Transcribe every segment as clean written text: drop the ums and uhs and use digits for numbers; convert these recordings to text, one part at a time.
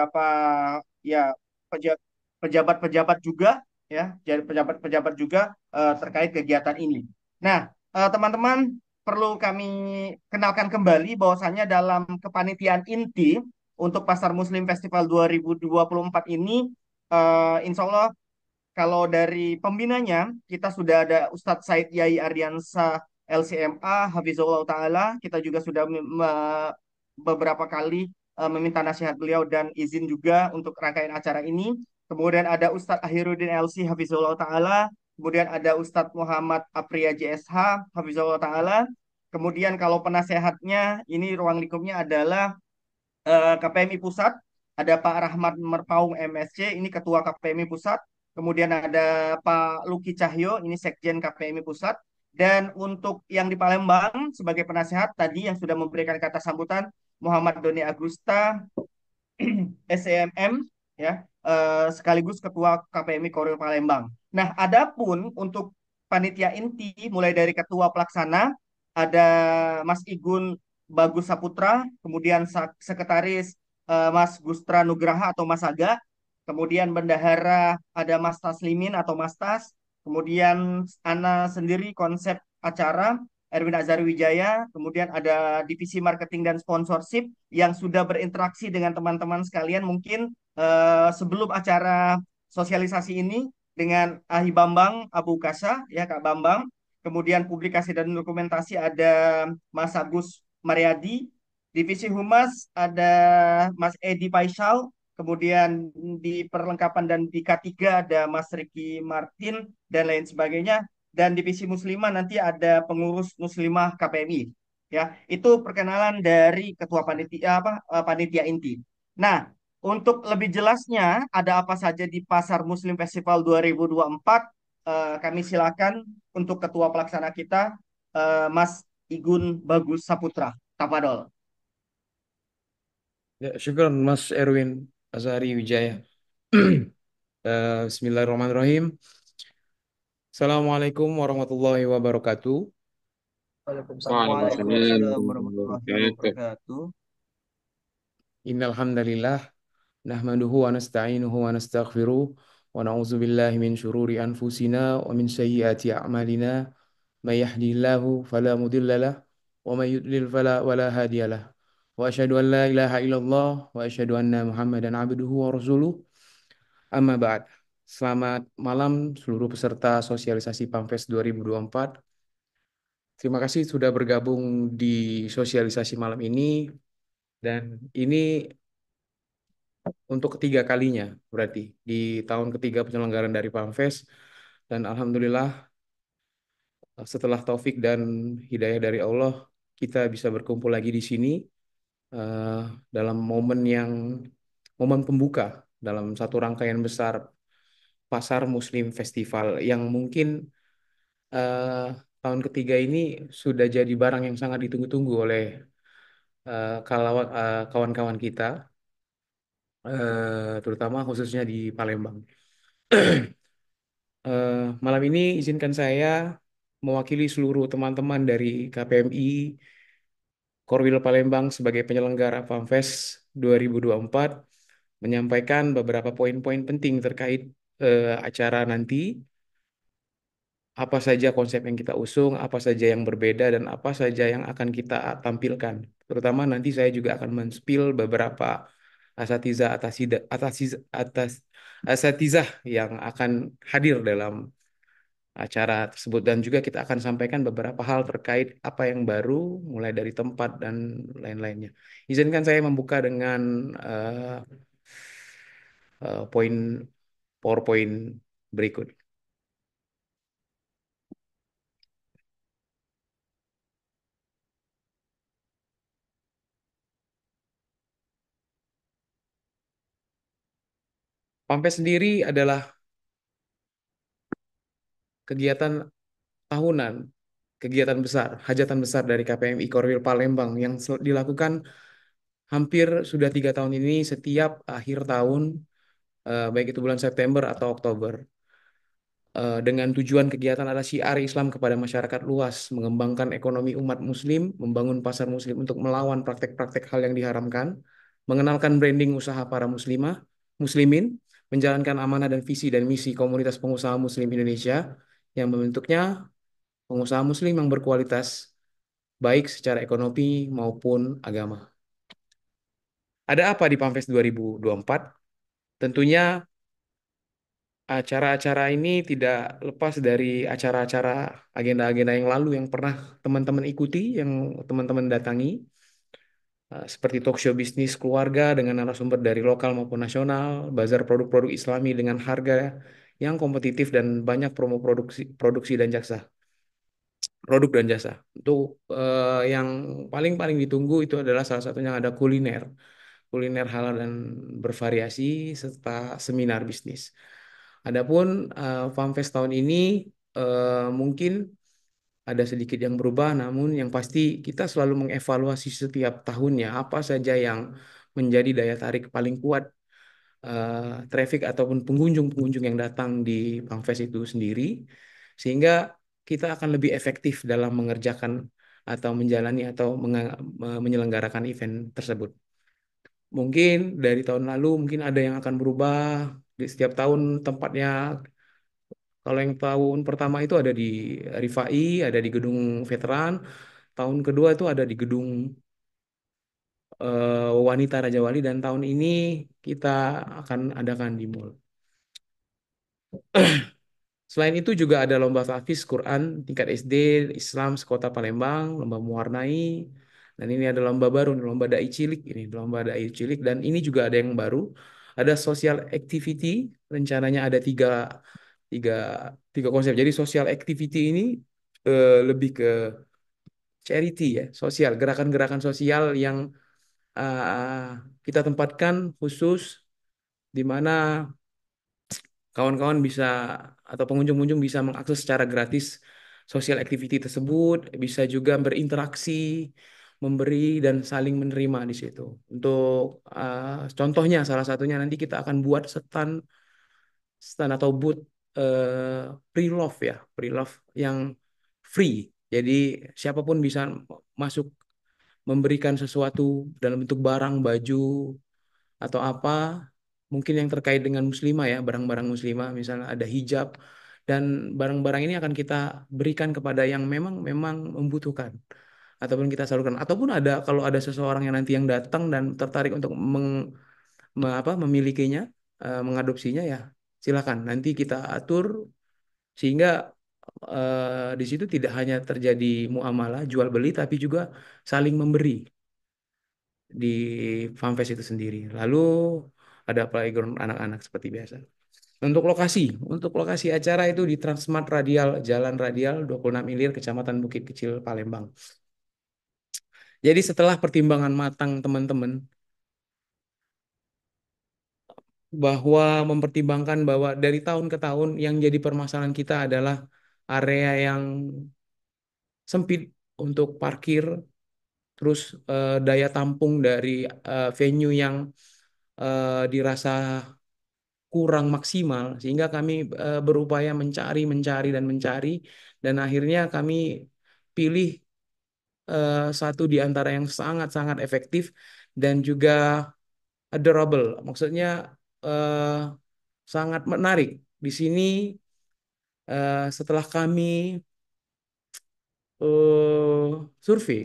beberapa ya pejabat-pejabat juga ya, jadi pejabat-pejabat juga terkait kegiatan ini. Nah, teman-teman perlu kami kenalkan kembali bahwasanya dalam kepanitiaan inti untuk Pasar Muslim Festival 2024 ini, insya Allah kalau dari pembinanya, kita sudah ada Ustadz Said Yai Ardiansah LCMA, Hafizullah Ta'ala. Kita juga sudah beberapa kali meminta nasihat beliau dan izin juga untuk rangkaian acara ini. Kemudian ada Ustadz Ahiruddin LC, Hafizullah Ta'ala. Kemudian ada Ustadz Muhammad Apria JSH, Hafizullah Ta'ala. Kemudian kalau penasehatnya, ini ruang lingkupnya adalah KPMI Pusat, ada Pak Rahmat Merpaung MSC, ini Ketua KPMI Pusat. Kemudian ada Pak Luki Cahyo, ini Sekjen KPMI Pusat. Dan untuk yang di Palembang sebagai penasehat tadi yang sudah memberikan kata sambutan Muhammad Doni Agusta, SEMM, ya, sekaligus Ketua KPMI Koril Palembang. Nah, adapun untuk panitia inti mulai dari Ketua Pelaksana ada Mas Igun Bagus Saputra, kemudian Sekretaris Mas Gustra Nugraha atau Mas Aga, kemudian Bendahara ada Mas Taslimin atau Mas Tas, kemudian Ana sendiri konsep acara Erwin Azari Wijaya, kemudian ada divisi marketing dan sponsorship yang sudah berinteraksi dengan teman-teman sekalian mungkin sebelum acara sosialisasi ini dengan Ahi Bambang Abu Kasa ya Kak Bambang, kemudian publikasi dan dokumentasi ada Mas Agus Mariadi, divisi humas ada Mas Edi Faisal, kemudian di perlengkapan dan di K3 ada Mas Ricky Martin dan lain sebagainya, dan divisi muslimah nanti ada pengurus muslimah KPMI. Ya, itu perkenalan dari ketua panitia panitia inti. Nah, untuk lebih jelasnya ada apa saja di Pasar Muslim Festival 2024, kami silakan untuk ketua pelaksana kita Mas Igun Bagus Saputra. Tafadol. Ya, syukur Mas Erwin Azari Wijaya. Bismillahirrahmanirrahim. Assalamualaikum warahmatullahi wabarakatuh. Waalaikumsalam Waalaikumsalam warahmatullahi warahmatullahi wabarakatuh. wabarakatuh. Innal hamdalillah nahmaduhu wa nasta'inuhu wa nastaghfiruh wa na'udzu billahi min syururi anfusina wa min sayyiati a'malina may yahdihillahu fala mudhillalah wa may yudlil fala wala hadiyalah. Wa asyhadu an la ilaha illallah wa asyhadu anna Muhammadan abduhu wa rasuluh. Amma ba'd. Selamat malam seluruh peserta sosialisasi PAMFES 2024. Terima kasih sudah bergabung di sosialisasi malam ini, dan ini untuk ketiga kalinya berarti di tahun ketiga penyelenggaraan dari PAMFES, dan alhamdulillah setelah taufik dan hidayah dari Allah kita bisa berkumpul lagi di sini eh, dalam momen pembuka dalam satu rangkaian besar Pasar Muslim Festival yang mungkin eh, tahun ketiga ini sudah jadi barang yang sangat ditunggu-tunggu oleh kawan-kawan kita, terutama khususnya di Palembang. Malam ini izinkan saya mewakili seluruh teman-teman dari KPMI Korwil Palembang sebagai penyelenggara FAMFES 2024 menyampaikan beberapa poin-poin penting terkait acara nanti, apa saja konsep yang kita usung, apa saja yang berbeda, dan apa saja yang akan kita tampilkan. Terutama nanti saya juga akan men-spill beberapa asatiza atas asatizah yang akan hadir dalam acara tersebut, dan juga kita akan sampaikan beberapa hal terkait apa yang baru mulai dari tempat dan lain-lainnya. Izinkan saya membuka dengan poin PowerPoint berikut. PAMPES sendiri adalah kegiatan tahunan, kegiatan besar, hajatan besar dari KPMI Korwil Palembang yang dilakukan hampir sudah 3 tahun ini setiap akhir tahun, baik itu bulan September atau Oktober. Dengan tujuan kegiatan adalah syiar Islam kepada masyarakat luas, mengembangkan ekonomi umat Muslim, membangun pasar Muslim untuk melawan praktek-praktek hal yang diharamkan, mengenalkan branding usaha para muslimin, menjalankan amanah dan visi dan misi komunitas pengusaha muslim Indonesia yang membentuknya pengusaha muslim yang berkualitas baik secara ekonomi maupun agama. Ada apa di Pamfest 2024? Tentunya acara-acara ini tidak lepas dari acara-acara agenda-agenda yang lalu yang pernah teman-teman ikuti, yang teman-teman datangi, seperti talk show bisnis keluarga dengan narasumber dari lokal maupun nasional, bazar produk-produk Islami dengan harga yang kompetitif dan banyak promo produksi dan jasa, produk dan jasa. Untuk yang paling-paling ditunggu itu adalah salah satunya ada kuliner halal dan bervariasi serta seminar bisnis. Adapun FAMFest tahun ini mungkin ada sedikit yang berubah, namun yang pasti kita selalu mengevaluasi setiap tahunnya apa saja yang menjadi daya tarik paling kuat traffic ataupun pengunjung-pengunjung yang datang di FAMFest itu sendiri, sehingga kita akan lebih efektif dalam mengerjakan atau menjalani atau menyelenggarakan event tersebut. Mungkin dari tahun lalu mungkin ada yang akan berubah di setiap tahun tempatnya. Kalau yang tahun pertama itu ada di Rifai, ada di gedung veteran. Tahun kedua itu ada di gedung Wanita Raja Wali dan tahun ini kita akan adakan di mall. Selain itu juga ada lomba tahfiz Quran tingkat SD Islam sekota Palembang, lomba mewarnai, dan ini ada lomba baru, lomba dai cilik ini, lomba dai cilik dan ini juga ada yang baru, ada social activity, rencananya ada tiga, tiga konsep. Jadi social activity ini lebih ke charity ya, sosial, gerakan-gerakan sosial yang kita tempatkan khusus di mana kawan-kawan bisa atau pengunjung-pengunjung bisa mengakses secara gratis sosial activity tersebut, bisa juga berinteraksi, memberi dan saling menerima di situ. Untuk contohnya, salah satunya nanti kita akan buat stand stand atau booth pre-love ya, pre-love yang free. Jadi siapapun bisa masuk memberikan sesuatu dalam bentuk barang, baju, atau apa mungkin yang terkait dengan muslimah ya, barang-barang muslimah misalnya ada hijab dan barang-barang ini akan kita berikan kepada yang memang memang membutuhkan ataupun kita salurkan ataupun ada kalau ada seseorang yang nanti yang datang dan tertarik untuk memilikinya, mengadopsinya ya silakan nanti kita atur sehingga di situ tidak hanya terjadi muamalah jual beli tapi juga saling memberi di FAMFest itu sendiri. Lalu ada playground anak-anak seperti biasa. Untuk lokasi acara itu di Transmart Radial, Jalan Radial 26 Ilir, Kecamatan Bukit Kecil, Palembang. Jadi setelah pertimbangan matang teman-teman, bahwa mempertimbangkan bahwa dari tahun ke tahun yang jadi permasalahan kita adalah area yang sempit untuk parkir, terus daya tampung dari venue yang dirasa kurang maksimal sehingga kami berupaya mencari dan mencari dan akhirnya kami pilih satu di antara yang sangat-sangat efektif dan juga adorable, maksudnya eh, sangat menarik. Di sini setelah kami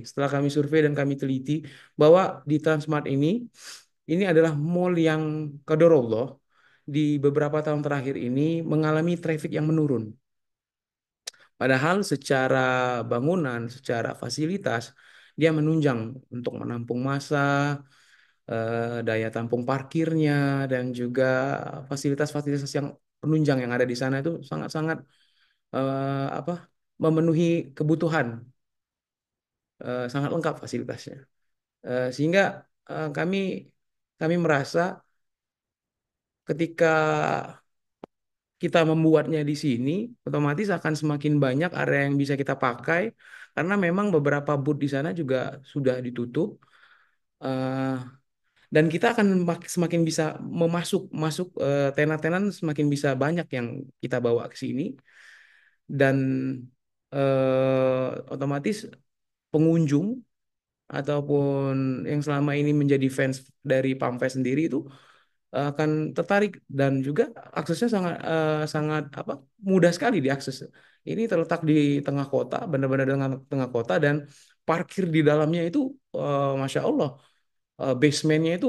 setelah kami survei dan kami teliti bahwa di Transmart ini adalah mall yang kadorullah di beberapa tahun terakhir ini mengalami traffic yang menurun. Padahal secara bangunan, secara fasilitas, dia menunjang untuk menampung massa, daya tampung parkirnya, dan juga fasilitas-fasilitas yang penunjang yang ada di sana itu sangat-sangat apa memenuhi kebutuhan, sangat lengkap fasilitasnya. Sehingga kami kami merasa ketika kita membuatnya di sini, otomatis akan semakin banyak area yang bisa kita pakai karena memang beberapa booth di sana juga sudah ditutup. eh, dan kita akan semakin bisa masuk tenan-tenan semakin bisa banyak yang kita bawa ke sini dan otomatis pengunjung ataupun yang selama ini menjadi fans dari Pamfest sendiri itu akan tertarik, dan juga aksesnya sangat sangat apa, mudah sekali diakses. Ini terletak di tengah kota, benar-benar dengan tengah kota, dan parkir di dalamnya itu Masya Allah, basementnya itu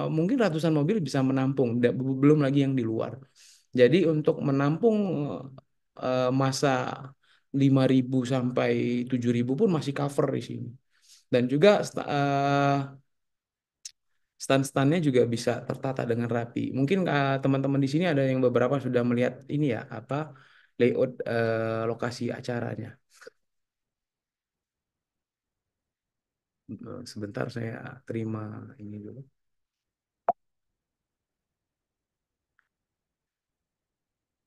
mungkin ratusan mobil bisa menampung, belum lagi yang di luar. Jadi untuk menampung masa 5.000 sampai 7.000 pun masih cover di sini. Dan juga stand-standnya juga bisa tertata dengan rapi. Mungkin teman-teman di sini ada yang beberapa sudah melihat ini ya, apa, layout lokasi acaranya. Sebentar saya terima ini dulu.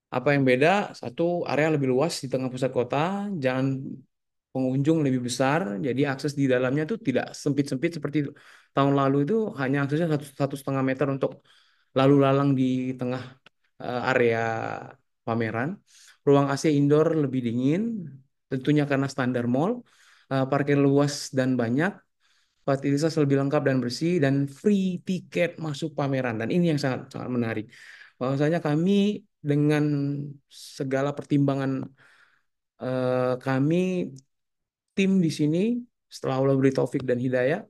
Apa yang beda? Satu, area lebih luas di tengah pusat kota, jalan pengunjung lebih besar, jadi akses di dalamnya itu tidak sempit-sempit seperti tahun lalu. Itu hanya aksesnya 1,5 meter untuk lalu lalang di tengah area pameran. Ruang AC indoor lebih dingin, tentunya karena standar mall. Parkir luas dan banyak, fasilitas lebih lengkap dan bersih, dan free tiket masuk pameran. Dan ini yang sangat sangat menarik. Bahwasanya kami dengan segala pertimbangan kami, tim di sini, setelah Allah beri taufik dan hidayah,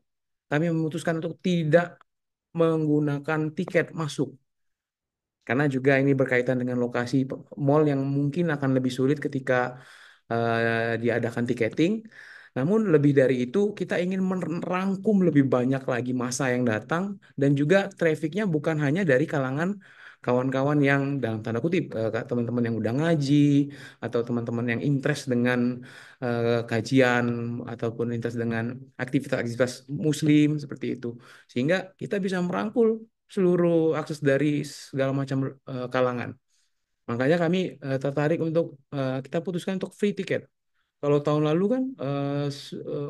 kami memutuskan untuk tidak menggunakan tiket masuk. Karena juga ini berkaitan dengan lokasi mall yang mungkin akan lebih sulit ketika diadakan tiketing. Namun lebih dari itu, kita ingin merangkum lebih banyak lagi masa yang datang, dan juga trafficnya bukan hanya dari kalangan kawan-kawan yang dalam tanda kutip teman-teman yang udah ngaji, atau teman-teman yang interest dengan kajian, ataupun interest dengan aktivitas-aktivitas muslim seperti itu. Sehingga kita bisa merangkul seluruh akses dari segala macam kalangan. Makanya kami tertarik untuk kita putuskan untuk free tiket. Kalau tahun lalu kan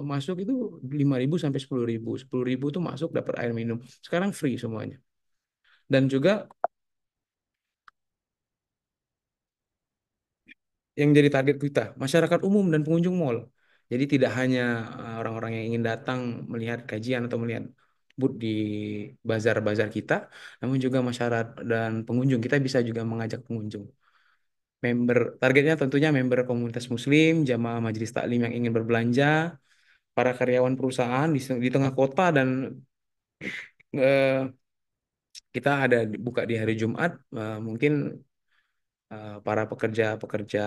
masuk itu 5.000 sampai 10.000. 10.000 itu masuk dapat air minum. Sekarang free semuanya. Dan juga yang jadi target kita, masyarakat umum dan pengunjung mall. Jadi tidak hanya orang-orang yang ingin datang melihat kajian atau melihat booth di bazar-bazar kita, namun juga masyarakat dan pengunjung. Kita bisa juga mengajak pengunjung. Targetnya tentunya member komunitas muslim, jamaah majelis taklim yang ingin berbelanja, para karyawan perusahaan di tengah kota, dan eh, kita ada buka di hari Jumat. Mungkin para pekerja-pekerja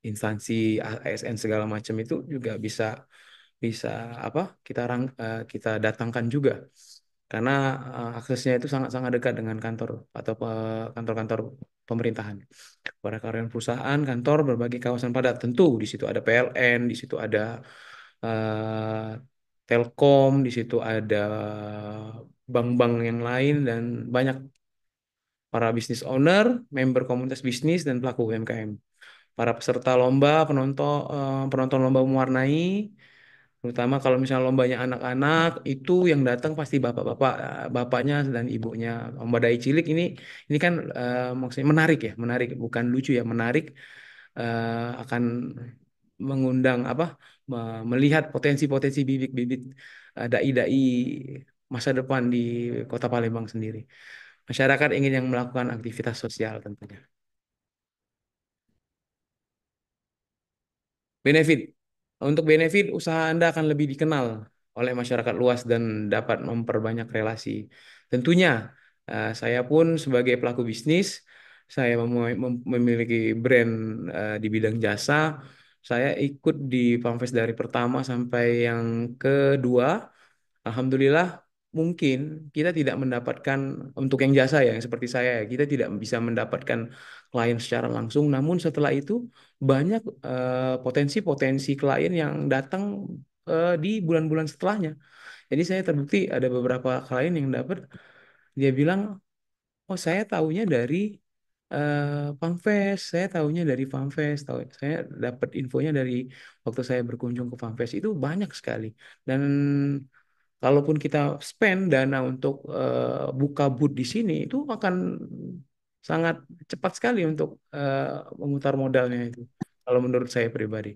instansi ASN segala macam itu juga bisa bisa apa, kita datangkan juga, karena aksesnya itu sangat-sangat dekat dengan kantor atau kantor-kantor pemerintahan. Para karyawan perusahaan, kantor, berbagai kawasan padat. Tentu di situ ada PLN, di situ ada eh, Telkom, di situ ada bank-bank yang lain, dan banyak para bisnis owner, member komunitas bisnis, dan pelaku UMKM. Para peserta lomba, penonton lomba mewarnai, terutama kalau misalnya lombanya anak-anak, itu yang datang pasti bapak-bapak, bapaknya dan ibunya. Lomba dai cilik ini kan maksudnya menarik ya, menarik, bukan lucu ya, menarik. Akan mengundang apa, melihat potensi-potensi bibit-bibit dai-dai masa depan di Kota Palembang sendiri. Masyarakat ingin yang melakukan aktivitas sosial tentunya. Benefit. Untuk benefit, usaha Anda akan lebih dikenal oleh masyarakat luas dan dapat memperbanyak relasi. Tentunya, saya pun sebagai pelaku bisnis, saya memiliki brand di bidang jasa. Saya ikut di Pamfest dari pertama sampai yang kedua. Alhamdulillah, mungkin kita tidak mendapatkan, untuk yang jasa ya, yang seperti saya, ya, kita tidak bisa mendapatkan klien secara langsung. Namun setelah itu banyak potensi-potensi klien yang datang di bulan-bulan setelahnya. Jadi saya terbukti ada beberapa klien yang dapat, dia bilang, oh saya taunya dari Pamfest, saya taunya dari Pamfest, saya dapat infonya dari waktu saya berkunjung ke Pamfest, itu banyak sekali. Dan kalaupun kita spend dana untuk buka booth di sini, itu akan sangat cepat sekali untuk memutar modalnya itu. Kalau menurut saya pribadi.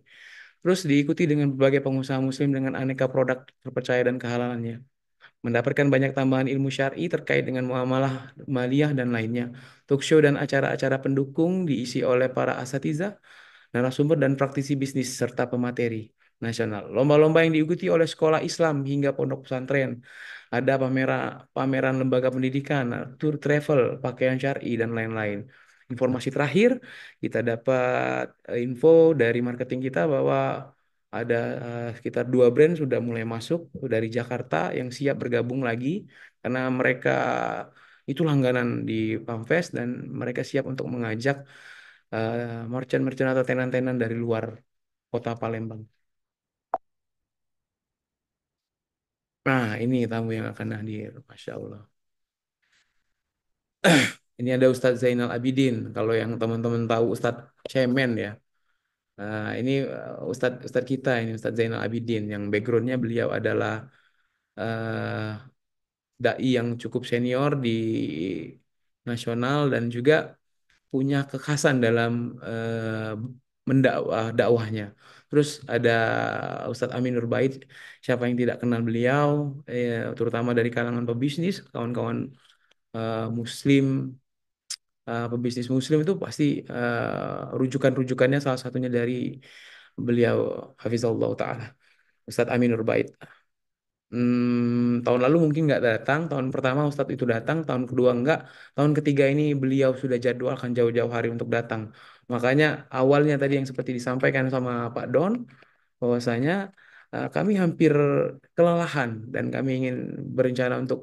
Terus diikuti dengan berbagai pengusaha muslim dengan aneka produk terpercaya dan kehalalannya. Mendapatkan banyak tambahan ilmu syar'i terkait dengan muamalah maliyah dan lainnya. Talk show dan acara-acara pendukung diisi oleh para asatidzah, narasumber dan praktisi bisnis serta pemateri nasional. Lomba-lomba yang diikuti oleh sekolah Islam hingga pondok pesantren. Ada pameran lembaga pendidikan, tour travel, pakaian syar'i dan lain-lain. Informasi terakhir, kita dapat info dari marketing kita bahwa ada sekitar 2 brand sudah mulai masuk dari Jakarta yang siap bergabung lagi karena mereka itu langganan di Pamfest dan mereka siap untuk mengajak merchant-merchant atau tenan-tenan dari luar kota Palembang. Nah, ini tamu yang akan hadir, Masya Allah. Ini ada Ustadz Zainal Abidin. Kalau yang teman-teman tahu Ustadz Cemen ya. Nah, ini Ustadz kita ini Ustadz Zainal Abidin yang backgroundnya beliau adalah eh, dai yang cukup senior di nasional dan juga punya kekhasan dalam mendakwah dakwahnya. Terus ada Ustadz Amin Nurbait, siapa yang tidak kenal beliau, terutama dari kalangan pebisnis, kawan-kawan Muslim, pebisnis Muslim itu pasti rujukan-rujukannya salah satunya dari beliau Hafizahullah Ta'ala, Ustadz Amin Nurbait. Tahun lalu mungkin nggak datang, tahun pertama Ustadz itu datang, tahun kedua enggak, tahun ketiga ini beliau sudah jadwalkan jauh-jauh hari untuk datang. Makanya awalnya tadi yang seperti disampaikan sama Pak Don, bahwasanya kami hampir kelelahan dan kami ingin berencana untuk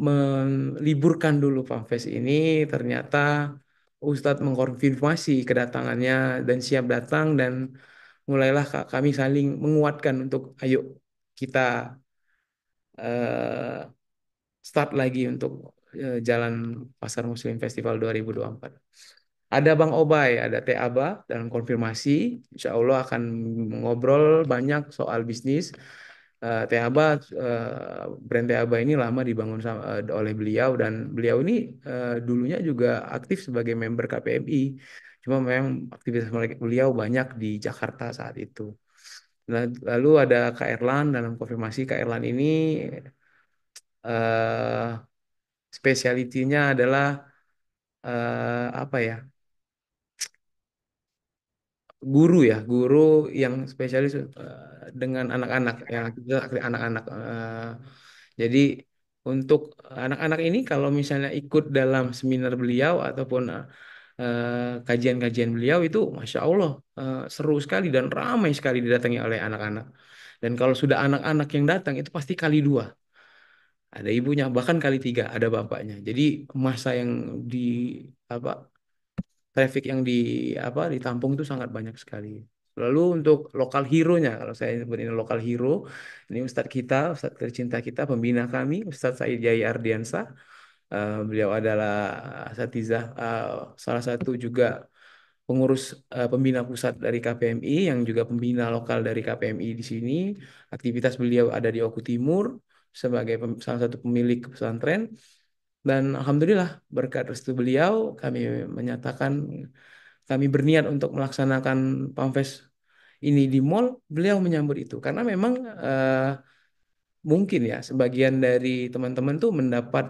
meliburkan dulu Pamfest ini. Ternyata Ustadz mengkonfirmasi kedatangannya dan siap datang dan mulailah kami saling menguatkan untuk ayo kita eh, start lagi untuk jalan Pasar Muslim Festival 2024. Ada Bang Obay, ada Teh Aba dalam konfirmasi. Insya Allah akan ngobrol banyak soal bisnis. Teh Aba, brand Teh Aba ini lama dibangun oleh beliau dan beliau ini dulunya juga aktif sebagai member KPMI. Cuma memang aktivitas beliau banyak di Jakarta saat itu. Lalu ada Kak Erlan dalam konfirmasi Kak Erlan ini eh spesialitinya adalah apa ya? Guru ya, guru yang spesialis dengan anak-anak yang anak-anak. Jadi untuk anak-anak ini kalau misalnya ikut dalam seminar beliau ataupun kajian-kajian beliau itu, masya Allah seru sekali dan ramai sekali didatangi oleh anak-anak. Dan kalau sudah anak-anak yang datang itu pasti kali dua. Ada ibunya, bahkan kali tiga, ada bapaknya. Jadi masa yang di apa traffic yang ditampung itu sangat banyak sekali. Lalu untuk lokal hero-nya, kalau saya sebut ini lokal hero, ini Ustadz kita, Ustadz tercinta kita, pembina kami, Ustadz Said Jai Ardiansah. Beliau adalah asatizah, salah satu juga pengurus pembina pusat dari KPMI yang juga pembina lokal dari KPMI di sini. Aktivitas beliau ada di Oku Timur sebagai salah satu pemilik pesantren. Dan alhamdulillah berkat restu beliau kami menyatakan kami berniat untuk melaksanakan Pamfest ini di mall. Beliau menyambut itu karena memang mungkin ya sebagian dari teman-teman tuh mendapat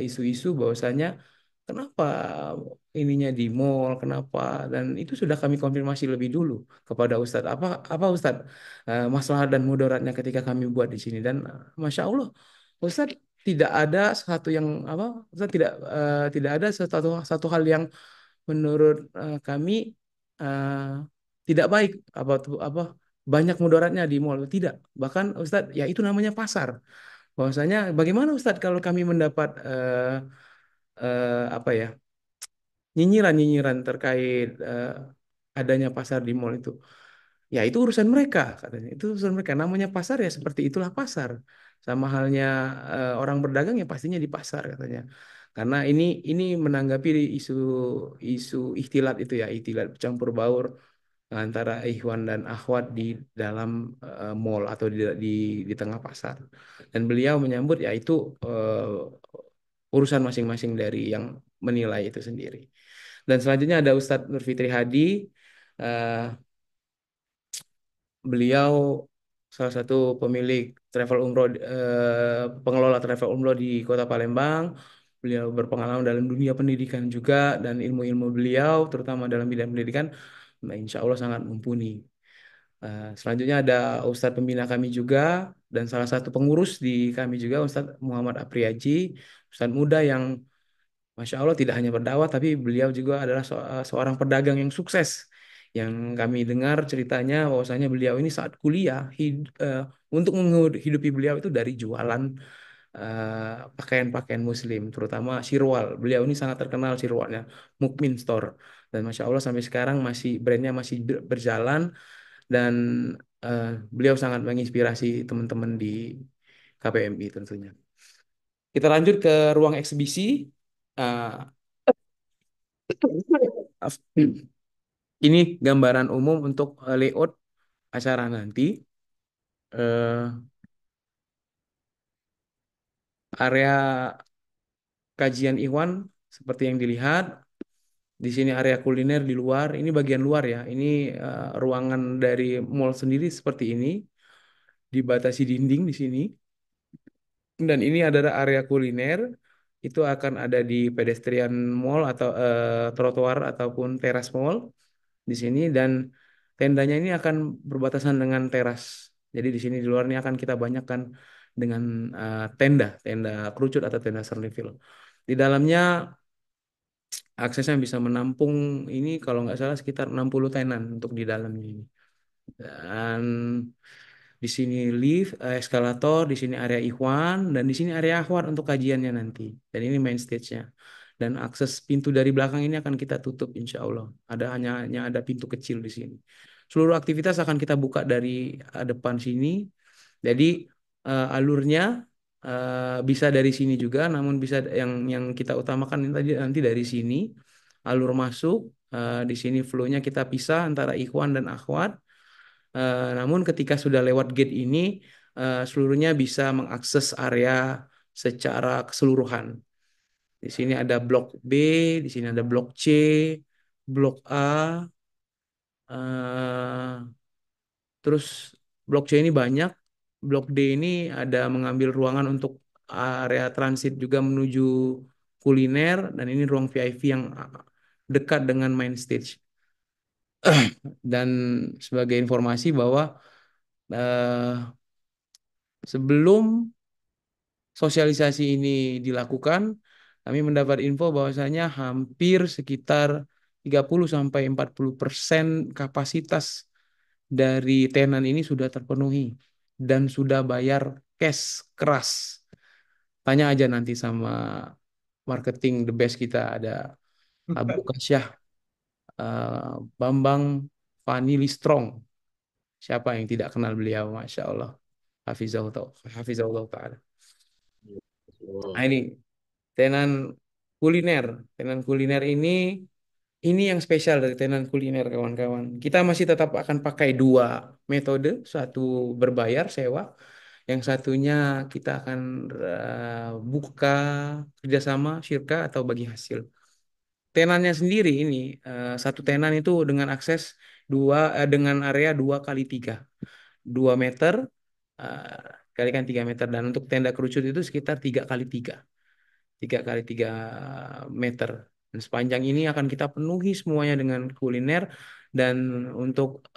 isu-isu bahwasanya kenapa ininya di mall, kenapa dan itu sudah kami konfirmasi lebih dulu kepada Ustadz apa apa Ustadz masalah dan mudaratnya ketika kami buat di sini dan Masya Allah Ustadz tidak ada satu yang apa Ustadz tidak ada satu hal yang menurut kami eh, tidak baik apa banyak mudaratnya di mall tidak bahkan Ustadz ya itu namanya pasar bahwasanya bagaimana Ustadz kalau kami mendapat apa ya nyinyiran-nyinyiran terkait adanya pasar di mall itu ya itu urusan mereka katanya itu urusan mereka namanya pasar ya seperti itulah pasar sama halnya orang berdagang ya pastinya di pasar katanya karena ini menanggapi isu isu ikhtilat itu ya ikhtilat campur baur antara ikhwan dan akhwat di dalam mall atau di tengah pasar dan beliau menyambut ya itu urusan masing-masing dari yang menilai itu sendiri dan selanjutnya ada Ustadz Nurfitri Hadi. eh, beliau salah satu pemilik travel umroh, pengelola travel umroh di Kota Palembang. Beliau berpengalaman dalam dunia pendidikan juga dan ilmu-ilmu beliau, terutama dalam bidang pendidikan, nah, insya Allah sangat mumpuni. Selanjutnya ada Ustadz pembina kami juga dan salah satu pengurus di kami juga Ustadz Muhammad Apriaji, Ustadz muda yang Masya Allah tidak hanya berdakwah, tapi beliau juga adalah seorang pedagang yang sukses. Yang kami dengar ceritanya bahwasanya beliau ini saat kuliah, untuk menghidupi beliau itu dari jualan pakaian-pakaian Muslim, terutama Sirwal. Beliau ini sangat terkenal Sirwalnya, Mukmin Store. Dan Masya Allah sampai sekarang masih brandnya masih berjalan dan eh, beliau sangat menginspirasi teman-teman di KPMI tentunya. Kita lanjut ke ruang eksibisi. Eh, Ini gambaran umum untuk layout acara nanti. Eh, Area kajian Iwan seperti yang dilihat. Di sini area kuliner di luar. Ini bagian luar ya. Ini ruangan dari mall sendiri seperti ini. Dibatasi dinding di sini. Dan ini adalah area kuliner. Itu akan ada di pedestrian mall atau trotoar ataupun teras mall di sini dan tendanya ini akan berbatasan dengan teras. Jadi di sini di luar ini akan kita banyakkan dengan tenda kerucut atau tenda Serlivil. Di dalamnya aksesnya bisa menampung ini kalau nggak salah sekitar 60 tenan untuk di dalamnya ini. Dan di sini lift, eskalator, di sini area Ikhwan, dan di sini area Akhwat untuk kajiannya nanti. Dan ini main stage-nya. Dan akses pintu dari belakang ini akan kita tutup, insya Allah. Hanya ada pintu kecil di sini. Seluruh aktivitas akan kita buka dari depan sini. Jadi alurnya bisa dari sini juga, namun bisa yang kita utamakan ini tadi nanti dari sini. Alur masuk, di sini flow-nya kita pisah antara Ikhwan dan Akhwat. Namun ketika sudah lewat gate ini, seluruhnya bisa mengakses area secara keseluruhan. Di sini ada blok B, di sini ada blok C, blok A, eh, terus blok C ini banyak, blok D ini ada mengambil ruangan untuk area transit juga menuju kuliner, dan ini ruang VIP yang dekat dengan main stage. Dan sebagai informasi bahwa eh, sebelum sosialisasi ini dilakukan, kami mendapat info bahwasanya hampir sekitar 30 sampai 40% kapasitas dari tenan ini sudah terpenuhi dan sudah bayar cash keras. Tanya aja nanti sama marketing the best kita ada Abu Kasyah, Bambang Fani Listrong. Siapa yang tidak kenal beliau, Masya Allah. Hafizahullah Ta'ala. Nah, ini tenan kuliner. Tenan kuliner ini yang spesial dari tenan kuliner kawan-kawan. Kita masih tetap akan pakai dua metode, satu berbayar sewa, yang satunya kita akan buka kerjasama syirka atau bagi hasil. Tenannya sendiri ini satu tenan itu dengan akses dengan area 2 kali 3, 2 meter eh, kalikan 3 meter dan untuk tenda kerucut itu sekitar 3 kali 3. 3 kali 3 meter. Dan sepanjang ini akan kita penuhi semuanya dengan kuliner dan untuk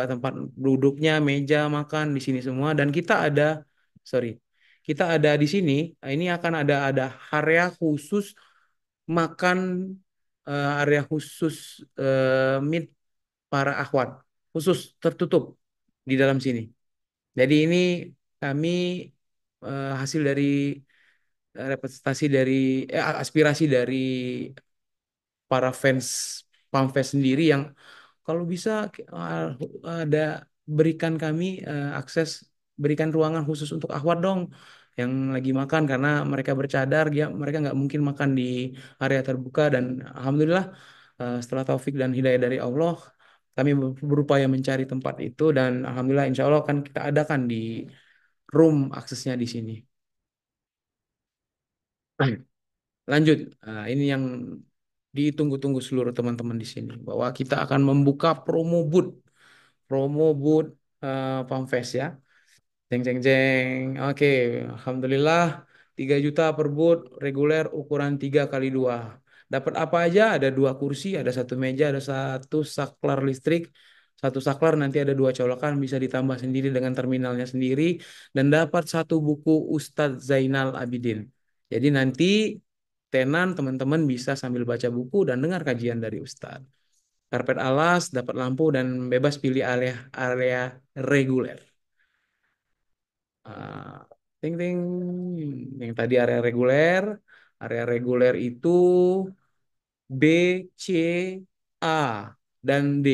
tempat duduknya, meja makan di sini semua. Dan sorry, kita ada di sini. Ini akan ada area khusus makan, area khusus meet para akhwat, khusus tertutup di dalam sini. Jadi ini kami hasil dari representasi dari aspirasi dari para fans Pamfest sendiri yang kalau bisa uh, ada berikan kami akses, berikan ruangan khusus untuk akhwat dong yang lagi makan karena mereka bercadar ya, mereka nggak mungkin makan di area terbuka. Dan alhamdulillah setelah taufik dan hidayah dari Allah kami berupaya mencari tempat itu dan alhamdulillah insya Allah akan kita adakan di room aksesnya di sini. Lanjut, ini yang ditunggu-tunggu seluruh teman-teman di sini bahwa kita akan membuka promo booth. Promo booth Pamfest ya. Jeng jeng jeng. Oke, alhamdulillah 3 juta per booth reguler ukuran 3 kali 2. Dapat apa aja? Ada 2 kursi, ada 1 meja, ada 1 saklar listrik, 1 saklar nanti ada 2 colokan bisa ditambah sendiri dengan terminalnya sendiri dan dapat 1 buku Ustadz Zainal Abidin. Jadi nanti tenan teman-teman bisa sambil baca buku dan dengar kajian dari Ustadz. Karpet alas, dapat lampu dan bebas pilih area area reguler. Ah, ting ting yang tadi area reguler itu B, C, A dan D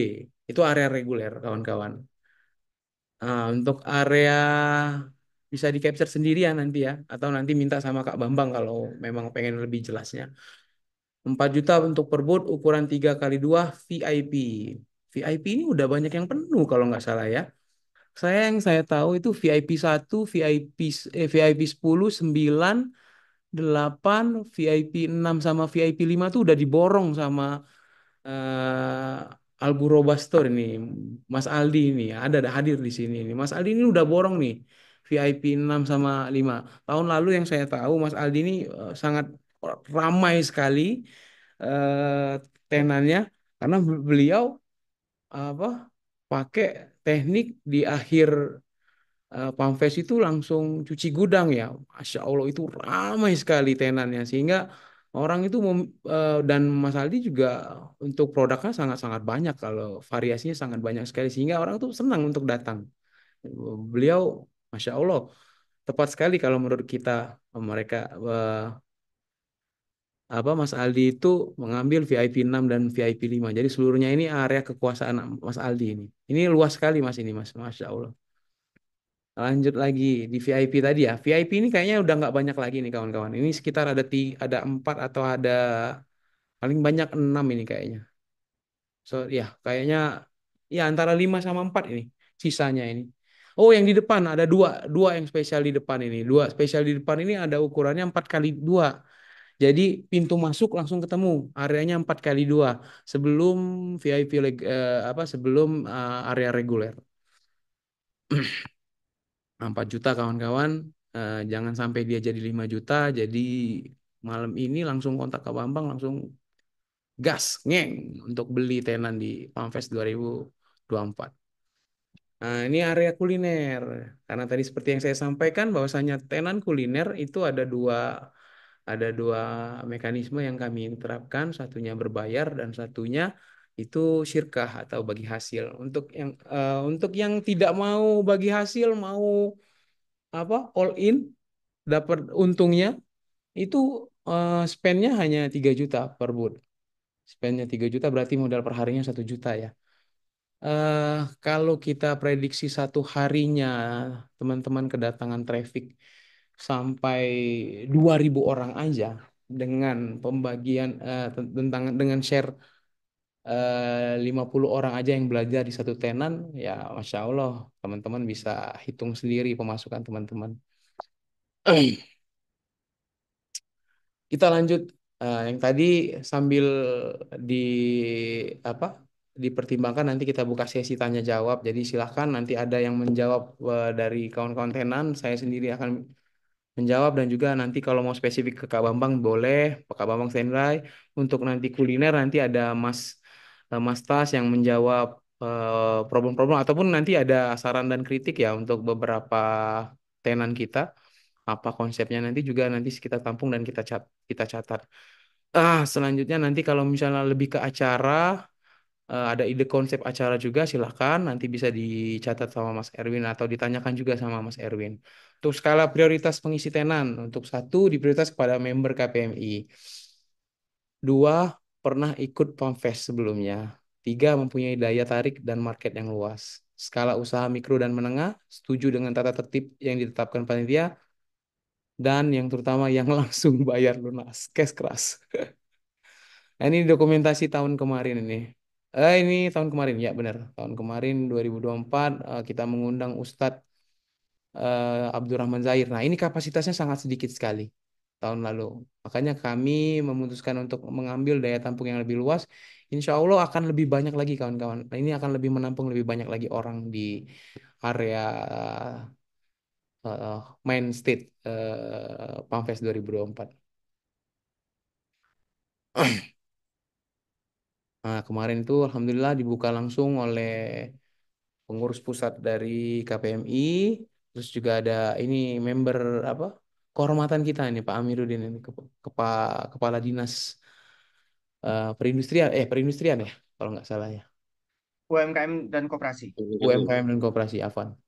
itu area reguler kawan-kawan. Untuk area bisa di capture sendiri ya nanti ya atau nanti minta sama Kak Bambang kalau memang pengen lebih jelasnya. 4 juta untuk per booth ukuran 3 kali 2 VIP. VIP ini udah banyak yang penuh kalau nggak salah ya. Saya tahu itu VIP 1, VIP 10, 9, 8, VIP 6 sama VIP 5 tuh udah diborong sama Alburo Bastor ini. Mas Aldi ini ada hadir di sini ini. Mas Aldi ini udah borong nih VIP 6 sama 5. Tahun lalu yang saya tahu Mas Aldi ini sangat ramai sekali eh, tenannya karena beliau apa pakai teknik di akhir Pamfest itu langsung cuci gudang ya. Masya Allah itu ramai sekali tenannya sehingga orang itu dan Mas Aldi juga untuk produknya sangat-sangat banyak kalau variasinya sangat banyak sekali sehingga orang tuh senang untuk datang. Beliau Masya Allah tepat sekali kalau menurut kita mereka eh, Mas Aldi itu mengambil VIP 6 dan VIP 5. Jadi seluruhnya ini area kekuasaan Mas Aldi ini. Ini luas sekali Mas ini Mas. Masya Allah. Lanjut lagi di VIP tadi ya. VIP ini kayaknya udah nggak banyak lagi nih kawan-kawan. Ini sekitar ada 4 atau ada paling banyak 6 ini kayaknya. So ya kayaknya ya antara 5 sama 4 ini sisanya ini. Oh yang di depan ada dua yang spesial di depan ini. Dua spesial di depan ini ada ukurannya 4 kali 2. Jadi pintu masuk langsung ketemu areanya 4 kali 2 sebelum VIP sebelum area reguler. 4 juta kawan-kawan. Jangan sampai dia jadi 5 juta. Jadi malam ini langsung kontak ke Bambang, langsung gas, ngeng untuk beli tenan di Pamfest 2024. Nah, ini area kuliner. Karena tadi seperti yang saya sampaikan bahwasanya tenan kuliner itu ada dua mekanisme yang kami terapkan, satunya berbayar dan satunya itu syirkah atau bagi hasil. Untuk yang tidak mau bagi hasil, mau all in dapat untungnya itu spendnya hanya 3 juta per booth. Spendnya 3 juta berarti modal per harinya 1 juta ya. eh Kalau kita prediksi satu harinya teman-teman kedatangan traffic sampai 2.000 orang aja dengan pembagian tentang dengan share 50 orang aja yang belajar di satu tenan ya Masya Allah teman-teman bisa hitung sendiri pemasukan teman-teman. Kita lanjut yang tadi sambil di apa dipertimbangkan nanti kita buka sesi tanya jawab. Jadi silahkan nanti ada yang menjawab dari kawan-kawan tenan, saya sendiri akan menjawab dan juga nanti kalau mau spesifik ke Kak Bambang boleh, Kak Bambang standby. Untuk nanti kuliner nanti ada Mas Tas yang menjawab problem-problem ataupun nanti ada saran dan kritik ya untuk beberapa tenan kita apa konsepnya nanti juga nanti kita tampung dan kita catat. Selanjutnya nanti kalau misalnya lebih ke acara, ada ide konsep acara juga silahkan nanti bisa dicatat sama Mas Erwin atau ditanyakan juga sama Mas Erwin. Untuk skala prioritas pengisi tenan, untuk 1 diprioritas kepada member KPMI, 2 pernah ikut Pamfest sebelumnya, 3 mempunyai daya tarik dan market yang luas. Skala usaha mikro dan menengah, setuju dengan tata tertib yang ditetapkan panitia, dan yang terutama yang langsung bayar lunas, cash keras. Nah, ini dokumentasi tahun kemarin ini. Ini tahun kemarin, ya benar. Tahun kemarin 2024 kita mengundang Ustadz Abdurrahman Zahir. Nah, ini kapasitasnya sangat sedikit sekali tahun lalu. Makanya kami memutuskan untuk mengambil daya tampung yang lebih luas. insya Allah akan lebih banyak lagi kawan-kawan. Nah, ini akan lebih menampung lebih banyak lagi orang di area main state Pamfest 2024. Nah, kemarin itu alhamdulillah dibuka langsung oleh pengurus pusat dari KPMI, terus juga ada ini member apa? Kehormatan kita ini Pak Amiruddin ini kepala dinas perindustrian ya kalau nggak salah ya. UMKM dan koperasi. UMKM dan Koperasi Avan.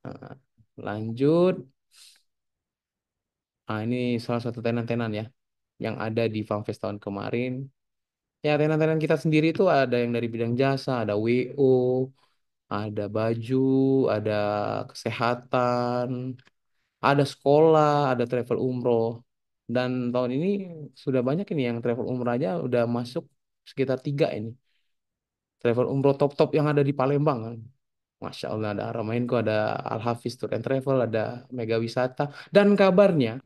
Lanjut. Nah, ini salah satu tenan-tenan ya yang ada di Farmfest tahun kemarin. Ya, tenan-tenan kita sendiri itu ada yang dari bidang jasa, ada WO, ada baju, ada kesehatan, ada sekolah, ada travel umroh. Dan tahun ini sudah banyak ini yang travel umroh aja udah masuk sekitar 3 ini. Travel umroh top-top yang ada di Palembang kan. Masya Allah ada Aramainko, ada Al Hafiz Tour and Travel, ada Mega Wisata. Dan kabarnya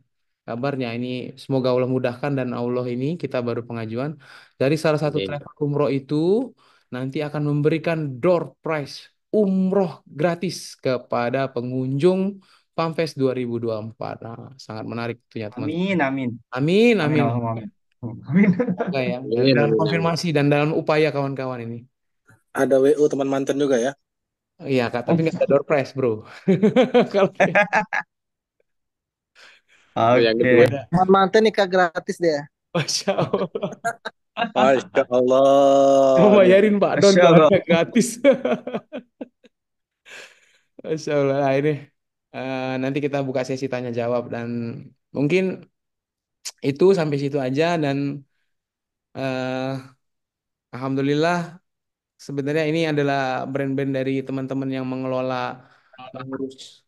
ini semoga Allah mudahkan dan Allah ini kita baru pengajuan dari salah satu Amin. travel umroh itu nanti akan memberikan door prize umroh gratis kepada pengunjung Pamfest 2024. Nah, sangat menarik tentunya teman-teman. Amin, amin. Amin, Amin, amin. Allahumma amin. Amin. Semoga ya. Dan Amin, dalam amin, amin. konfirmasi dan dalam upaya kawan-kawan ini. Ada WU teman mantan juga ya. Iya, Kak, tapi nggak ada door prize, bro. Kalau Oh, yang Oke. kedua. Teman mantan nikah gratis deh. Masya Allah. Masya Mau Allah. Nih. bayarin Pak Don Masya kalau Allah. nggak gratis. Masya Allah. Nah, ini nanti kita buka sesi tanya jawab dan mungkin itu sampai situ aja dan eh, Alhamdulillah sebenarnya ini adalah brand-brand dari teman-teman yang mengelola mengurus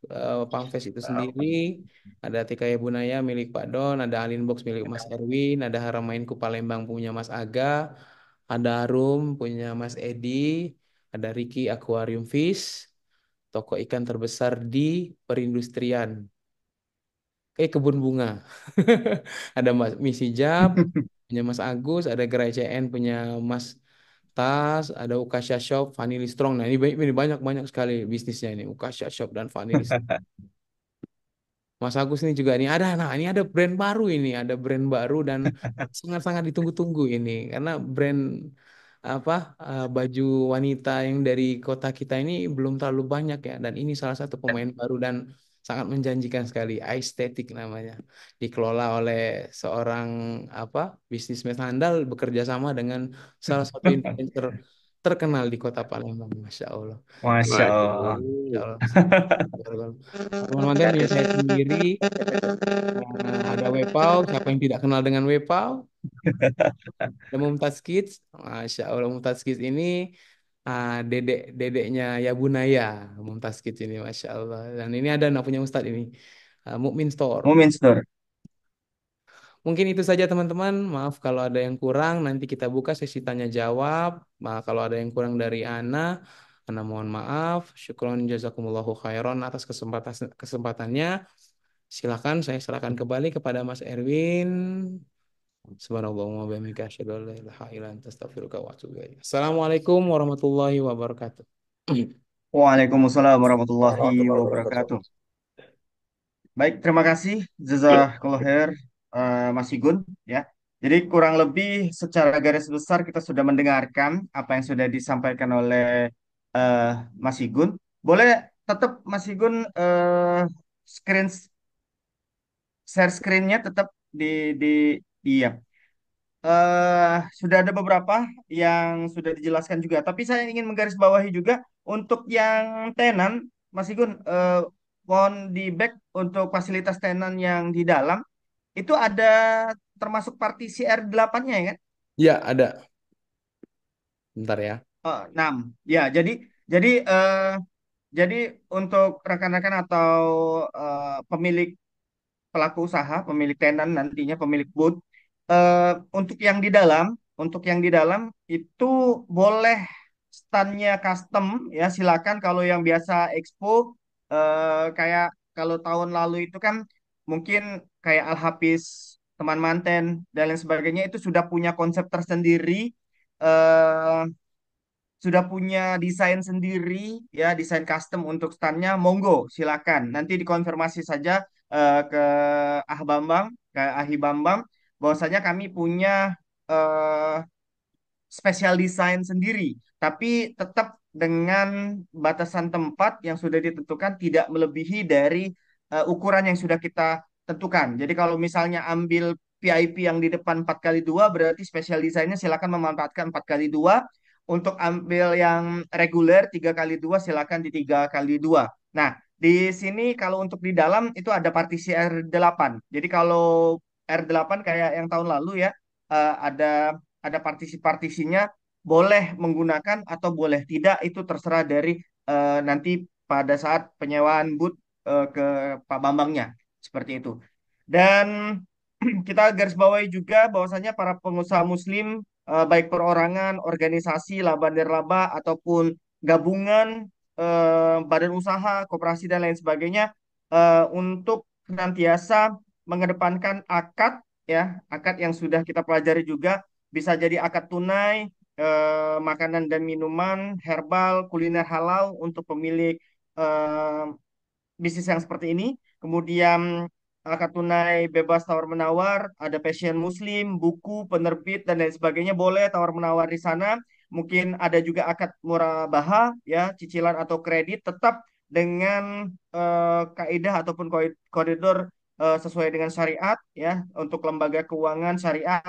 Pamfest itu sendiri. Ada TKI Bunaya milik Pak Don, ada Alinbox milik Mas Erwin, ada Haramainku Palembang punya Mas Aga, ada Harum punya Mas Edi, ada Ricky Aquarium Fish, toko ikan terbesar di perindustrian. Kebun bunga. Ada Mas Misi Jab, punya Mas Agus, ada Gerai CN punya Mas Tas, ada Ukasha Shop, Vanily Strong. Nah, ini banyak banyak sekali bisnisnya ini, Ukasha Shop dan Vanily. Mas Agus ini juga nih ada, nah ini ada brand baru ini, ada brand baru dan sangat-sangat ditunggu-tunggu ini karena brand apa baju wanita yang dari kota kita ini belum terlalu banyak ya dan ini salah satu pemain baru dan sangat menjanjikan sekali, Aesthetic namanya, dikelola oleh seorang apa bisnismen handal bekerja sama dengan salah satu influencer terkenal di kota Palembang, Masya Allah. Masya Masya Allah. Masya Allah. Allah. Teman mantan punya saya sendiri. Ada Wepau, siapa yang tidak kenal dengan Wepau? Ada Mumtaz Kids, Masya Allah Mumtaz Kids ini dedeknya Yabunaya, Mumtaz Kids ini Masya Allah. Dan ini ada anak punya Ustadz ini, Mukmin Store. Mumin Store. Mungkin itu saja teman-teman. Maaf kalau ada yang kurang. Nanti kita buka sesi tanya jawab. Kalau ada yang kurang dari Ana mohon maaf. Syukron jazakumullahu khairan atas kesempatannya. Silakan saya serahkan kembali kepada Mas Erwin. Subhanallahumma wa bihamdika asyhadu an la ilaha illa anta astaghfiruka wa atubu ilaik. Assalamualaikum warahmatullahi wabarakatuh. Waalaikumsalam warahmatullahi Warahmatullahi wabarakatuh. wabarakatuh. Baik, terima kasih Jazakallah khair Mas Igun ya. Jadi kurang lebih secara garis besar kita sudah mendengarkan apa yang sudah disampaikan oleh eh, Mas Igun. Boleh tetap Mas Igun screen share screen-nya tetap di iya. Sudah ada beberapa yang sudah dijelaskan juga, tapi saya ingin menggarisbawahi juga untuk yang tenan, Mas Igun, mohon di back untuk fasilitas tenan yang di dalam itu ada termasuk partisi R8-nya ya kan? Ya, ada. Bentar ya. 6. Ya, jadi jadi untuk rekan-rekan atau pemilik pelaku usaha, pemilik tenan nantinya pemilik booth. Untuk yang di dalam, untuk yang di dalam itu boleh standnya custom ya silakan. Kalau yang biasa expo kayak kalau tahun lalu itu kan mungkin kayak Al Hafiz, teman manten dan lain sebagainya itu sudah punya konsep tersendiri eh, sudah punya desain sendiri ya, desain custom untuk standnya, monggo silakan. Nanti dikonfirmasi saja ke Ahi Bambang, bahwasanya kami punya eh, spesial desain sendiri, tapi tetap dengan batasan tempat yang sudah ditentukan tidak melebihi dari ukuran yang sudah kita tentukan. Jadi kalau misalnya ambil VIP yang di depan 4x2, berarti spesial desainnya silakan memanfaatkan 4x2. Untuk ambil yang reguler 3x2, silakan di 3x2. Nah, di sini kalau untuk di dalam itu ada partisi R8. Jadi kalau R8 kayak yang tahun lalu ya, ada partisi-partisinya, boleh menggunakan atau boleh tidak itu terserah dari nanti pada saat penyewaan booth ke Pak Bambangnya, seperti itu. Dan kita garis bawahi juga bahwasanya para pengusaha muslim, baik perorangan, organisasi, laba nirlaba ataupun gabungan, badan usaha, koperasi dan lain sebagainya, untuk senantiasa mengedepankan akad, ya, akad yang sudah kita pelajari juga, bisa jadi akad tunai, makanan dan minuman, herbal, kuliner halal untuk pemilik eh, bisnis yang seperti ini. Kemudian akad tunai bebas tawar-menawar, ada passion muslim, buku, penerbit, dan lain sebagainya, boleh tawar-menawar di sana. Mungkin ada juga akad murabaha, ya, cicilan atau kredit, tetap dengan kaidah ataupun koridor sesuai dengan syariat, ya, untuk lembaga keuangan syariah,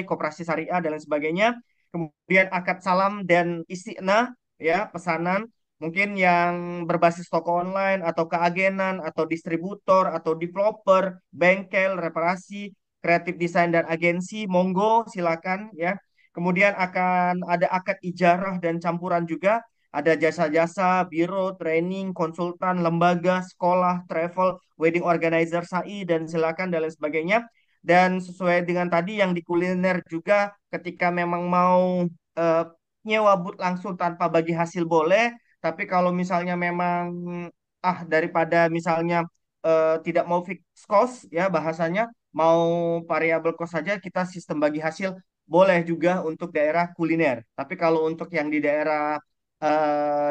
koperasi syariah, dan lain sebagainya. Kemudian akad salam dan istiqnah, ya, pesanan, mungkin yang berbasis toko online atau keagenan atau distributor atau developer, bengkel, reparasi, kreatif desain dan agensi, monggo silakan ya. Kemudian akan ada akad ijarah dan campuran juga, ada jasa-jasa, biro, training, konsultan, lembaga, sekolah, travel, wedding organizer, SAI, dan silakan dan lain sebagainya. Dan sesuai dengan tadi yang di kuliner juga, ketika memang mau eh, nyewa booth langsung tanpa bagi hasil boleh, tapi kalau misalnya memang daripada misalnya tidak mau fixed cost ya bahasanya, mau variable cost saja, kita sistem bagi hasil, boleh juga untuk daerah kuliner. Tapi kalau untuk yang di daerah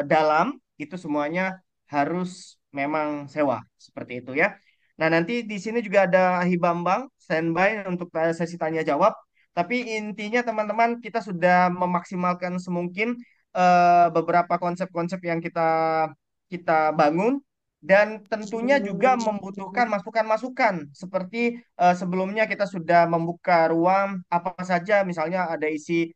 dalam itu semuanya harus memang sewa seperti itu ya. Nah, nanti di sini juga ada Ahi Bambang standby untuk sesi tanya jawab. Tapi intinya teman-teman, kita sudah memaksimalkan semungkin beberapa konsep-konsep yang kita bangun, dan tentunya juga membutuhkan masukan-masukan seperti sebelumnya kita sudah membuka ruang apa saja, misalnya ada isi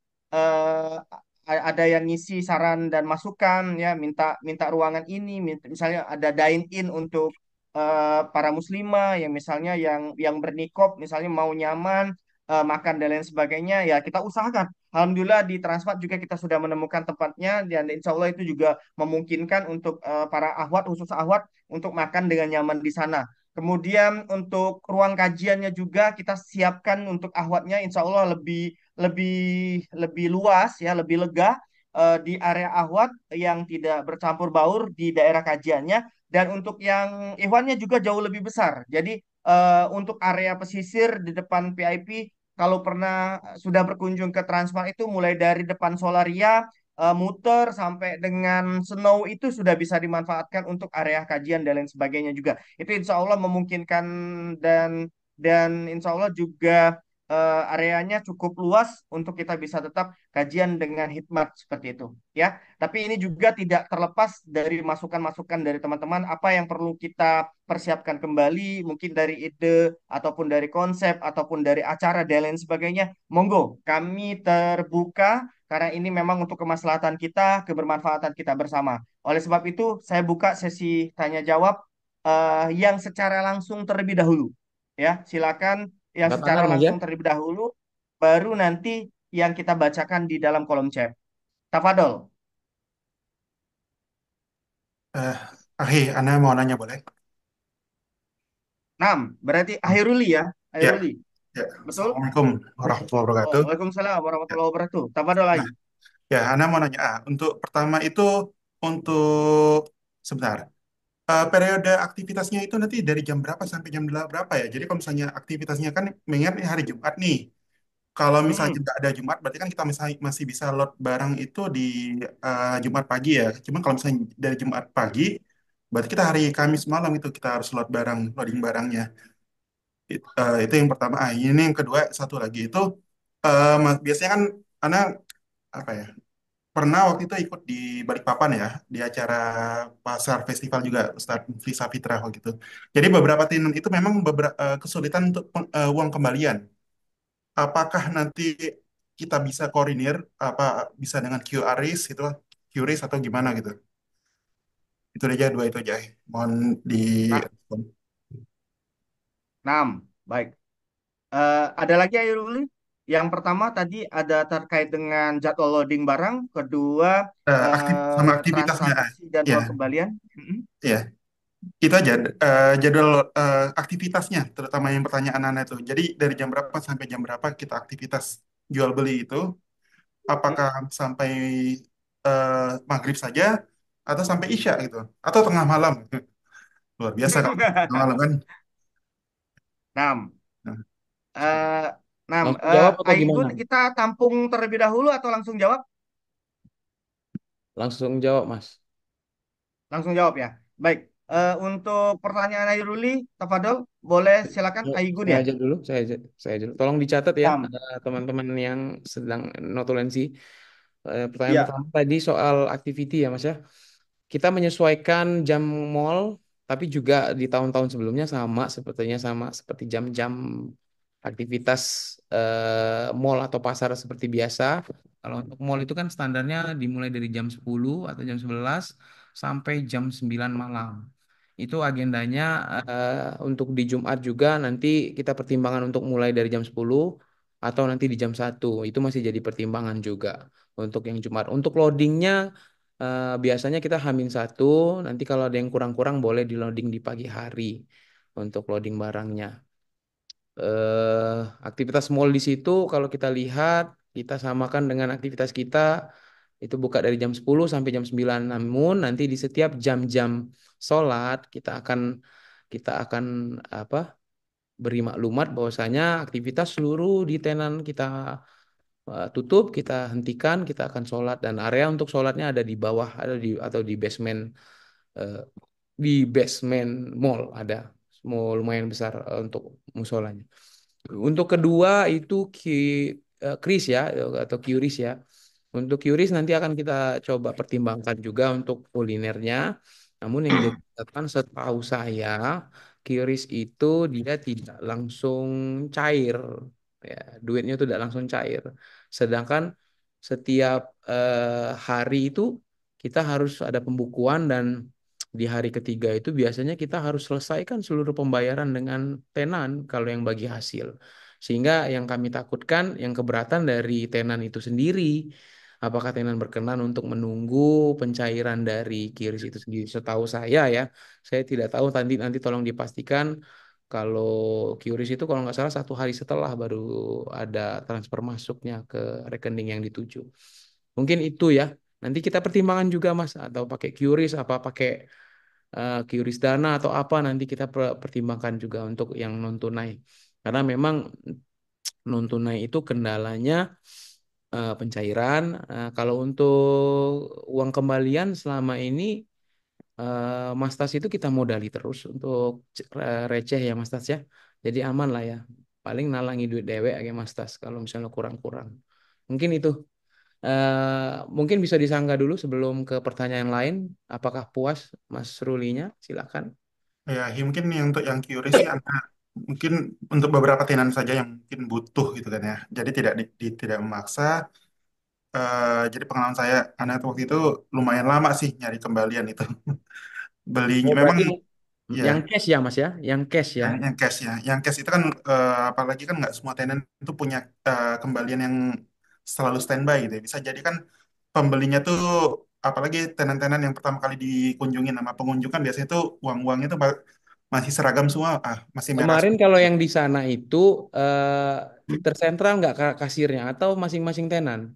ada yang ngisi saran dan masukan ya, minta minta ruangan ini, misalnya ada dine in untuk para muslimah yang misalnya yang bernikop, misalnya mau nyaman makan dan lain sebagainya, ya kita usahakan. Alhamdulillah di Transmart juga kita sudah menemukan tempatnya, dan insya Allah itu juga memungkinkan untuk para ahwat, khusus ahwat, untuk makan dengan nyaman di sana. Kemudian untuk ruang kajiannya juga kita siapkan untuk ahwatnya, insya Allah lebih lebih lebih luas ya, lebih lega di area ahwat yang tidak bercampur baur di daerah kajiannya. Dan untuk yang ikhwannya juga jauh lebih besar. Jadi untuk area pesisir di depan VIP, kalau pernah sudah berkunjung ke Transmart itu, mulai dari depan Solaria, muter sampai dengan Snow, itu sudah bisa dimanfaatkan untuk area kajian dan lain sebagainya juga. Itu insya Allah memungkinkan, dan insya Allah juga areanya cukup luas untuk kita bisa tetap kajian dengan hikmat seperti itu. Ya, tapi ini juga tidak terlepas dari masukan-masukan dari teman-teman, apa yang perlu kita persiapkan kembali, mungkin dari ide ataupun dari konsep ataupun dari acara dan lain sebagainya. Monggo, kami terbuka karena ini memang untuk kemaslahatan kita, kebermanfaatan kita bersama. Oleh sebab itu, saya buka sesi tanya jawab yang secara langsung terlebih dahulu. Ya, silakan yang Angkat secara tangan Mas ya. langsung terlebih dahulu, baru nanti yang kita bacakan di dalam kolom chat. Tafadol. Eh, Ana mau nanya boleh? Nam, berarti Akhiruli ya, Ya, Akhiruli. ya. Betul? Assalamualaikum warahmatullahi wabarakatuh. Waalaikumsalam Ya, warahmatullahi wabarakatuh. Tafadol nah, lagi. ya, Ana mau nanya. Untuk pertama itu untuk sebentar. Periode aktivitasnya itu nanti dari jam berapa sampai jam berapa ya? Jadi kalau misalnya aktivitasnya kan mengingat ini hari Jumat nih. Kalau misalnya Mm-mm. nggak ada Jumat, berarti kan kita masih bisa load barang itu di Jumat pagi ya. Cuma kalau misalnya dari Jumat pagi, berarti kita hari Kamis malam itu kita harus loading barangnya. Itu yang pertama. Ini yang kedua, satu lagi itu biasanya kan anak apa ya? Pernah waktu itu ikut di Balikpapan ya, di acara pasar festival juga Ustadz Fisa Fitra waktu itu. Jadi beberapa tenan itu memang kesulitan untuk uang kembalian. Apakah nanti kita bisa koordinir apa bisa dengan QRIS itu QRIS atau gimana gitu? Itu aja dua itu aja. Mohon di Nah, enam. Baik. Ada lagi Ayu Ruli? Yang pertama tadi ada terkait dengan jadwal loading barang, kedua sama aktivitasnya. transaksi dan Ya, uang kembalian. Mm-mm. ya. Itu aja jadwal aktivitasnya, terutama yang pertanyaan Anda itu. Jadi dari jam berapa sampai jam berapa kita aktivitas jual beli itu? Apakah sampai maghrib saja atau sampai isya gitu? Atau tengah malam? Luar biasa kalau tengah malam kan. Enam. Nah, Eh, enam. Langsung jawab atau Aigun, gimana? kita tampung terlebih dahulu atau langsung jawab? Langsung jawab, Mas. Langsung jawab ya. Baik. Untuk pertanyaan Ayu Ruli, Tafadol, boleh silakan Yuk, Aigun saya ya. aja dulu, saya aja. Tolong dicatat ya, Enam. teman-teman yang sedang notulensi. Pertanyaan Ya. pertama tadi soal activity ya, Mas ya. Kita menyesuaikan jam mall, tapi juga di tahun-tahun sebelumnya sama, sepertinya sama seperti jam-jam aktivitas mall atau pasar seperti biasa. Kalau untuk mall itu kan standarnya dimulai dari jam 10 atau jam 11 sampai jam 9 malam. Itu agendanya untuk di Jumat juga nanti kita pertimbangan untuk mulai dari jam 10 atau nanti di jam 1. Itu masih jadi pertimbangan juga untuk yang Jumat. Untuk loadingnya biasanya kita H-1, nanti kalau ada yang kurang-kurang boleh di loading di pagi hari untuk loading barangnya. Aktivitas mall di situ kalau kita lihat kita samakan dengan aktivitas kita itu buka dari jam 10 sampai jam 9. Namun nanti di setiap jam-jam sholat kita akan apa beri maklumat bahwasanya aktivitas seluruh di tenan kita tutup, kita hentikan, kita akan sholat dan area untuk sholatnya ada di bawah, ada di atau eh, di basement mall ada mall lumayan besar untuk musolanya. Untuk kedua itu Kris ya atau Qris ya. Untuk Qris nanti akan kita coba pertimbangkan juga untuk kulinernya. Namun yang jadi catatan setahu saya Qris itu dia tidak langsung cair ya, duitnya itu tidak langsung cair. Sedangkan setiap hari itu kita harus ada pembukuan dan di hari ketiga itu biasanya kita harus selesaikan seluruh pembayaran dengan tenan kalau yang bagi hasil. Sehingga yang kami takutkan yang keberatan dari tenan itu sendiri. Apakah tenan berkenan untuk menunggu pencairan dari kiris itu sendiri? Setahu saya tidak tahu nanti nanti tolong dipastikan kalau QRIS itu kalau nggak salah 1 hari setelah baru ada transfer masuknya ke rekening yang dituju. Mungkin itu ya. Nanti kita pertimbangan juga Mas atau pakai QRIS apa pakai QRIS Dana atau apa nanti kita pertimbangkan juga untuk yang non tunai. Karena memang non tunai itu kendalanya pencairan. Kalau untuk uang kembalian selama ini Mas Tas itu kita modali terus untuk receh ya Mas Tas ya. Jadi aman lah ya. Paling nalangi duit dewek aja Mas Tas kalau misalnya kurang-kurang. Mungkin itu. Mungkin bisa disangga dulu sebelum ke pertanyaan lain. Apakah puas Mas Rulinya? Silakan. ya, mungkin untuk yang QRIS sih mungkin untuk beberapa tenan saja yang mungkin butuh gitu kan ya. Jadi tidak memaksa. Jadi pengalaman saya, anak waktu itu lumayan lama sih nyari kembalian itu. Belinya Oh, memang berarti yang ya cash ya Mas ya? Yang cash ya. yang cash ya. Yang cash itu kan apalagi kan nggak semua tenan itu punya kembalian yang selalu standby gitu ya. Bisa jadi kan pembelinya tuh apalagi tenan-tenan yang pertama kali dikunjungin sama pengunjung kan biasanya tuh uang-uangnya tuh masih seragam semua, masih merah Kemarin semua. kalau yang di sana itu tersentral nggak kasirnya atau masing-masing tenan?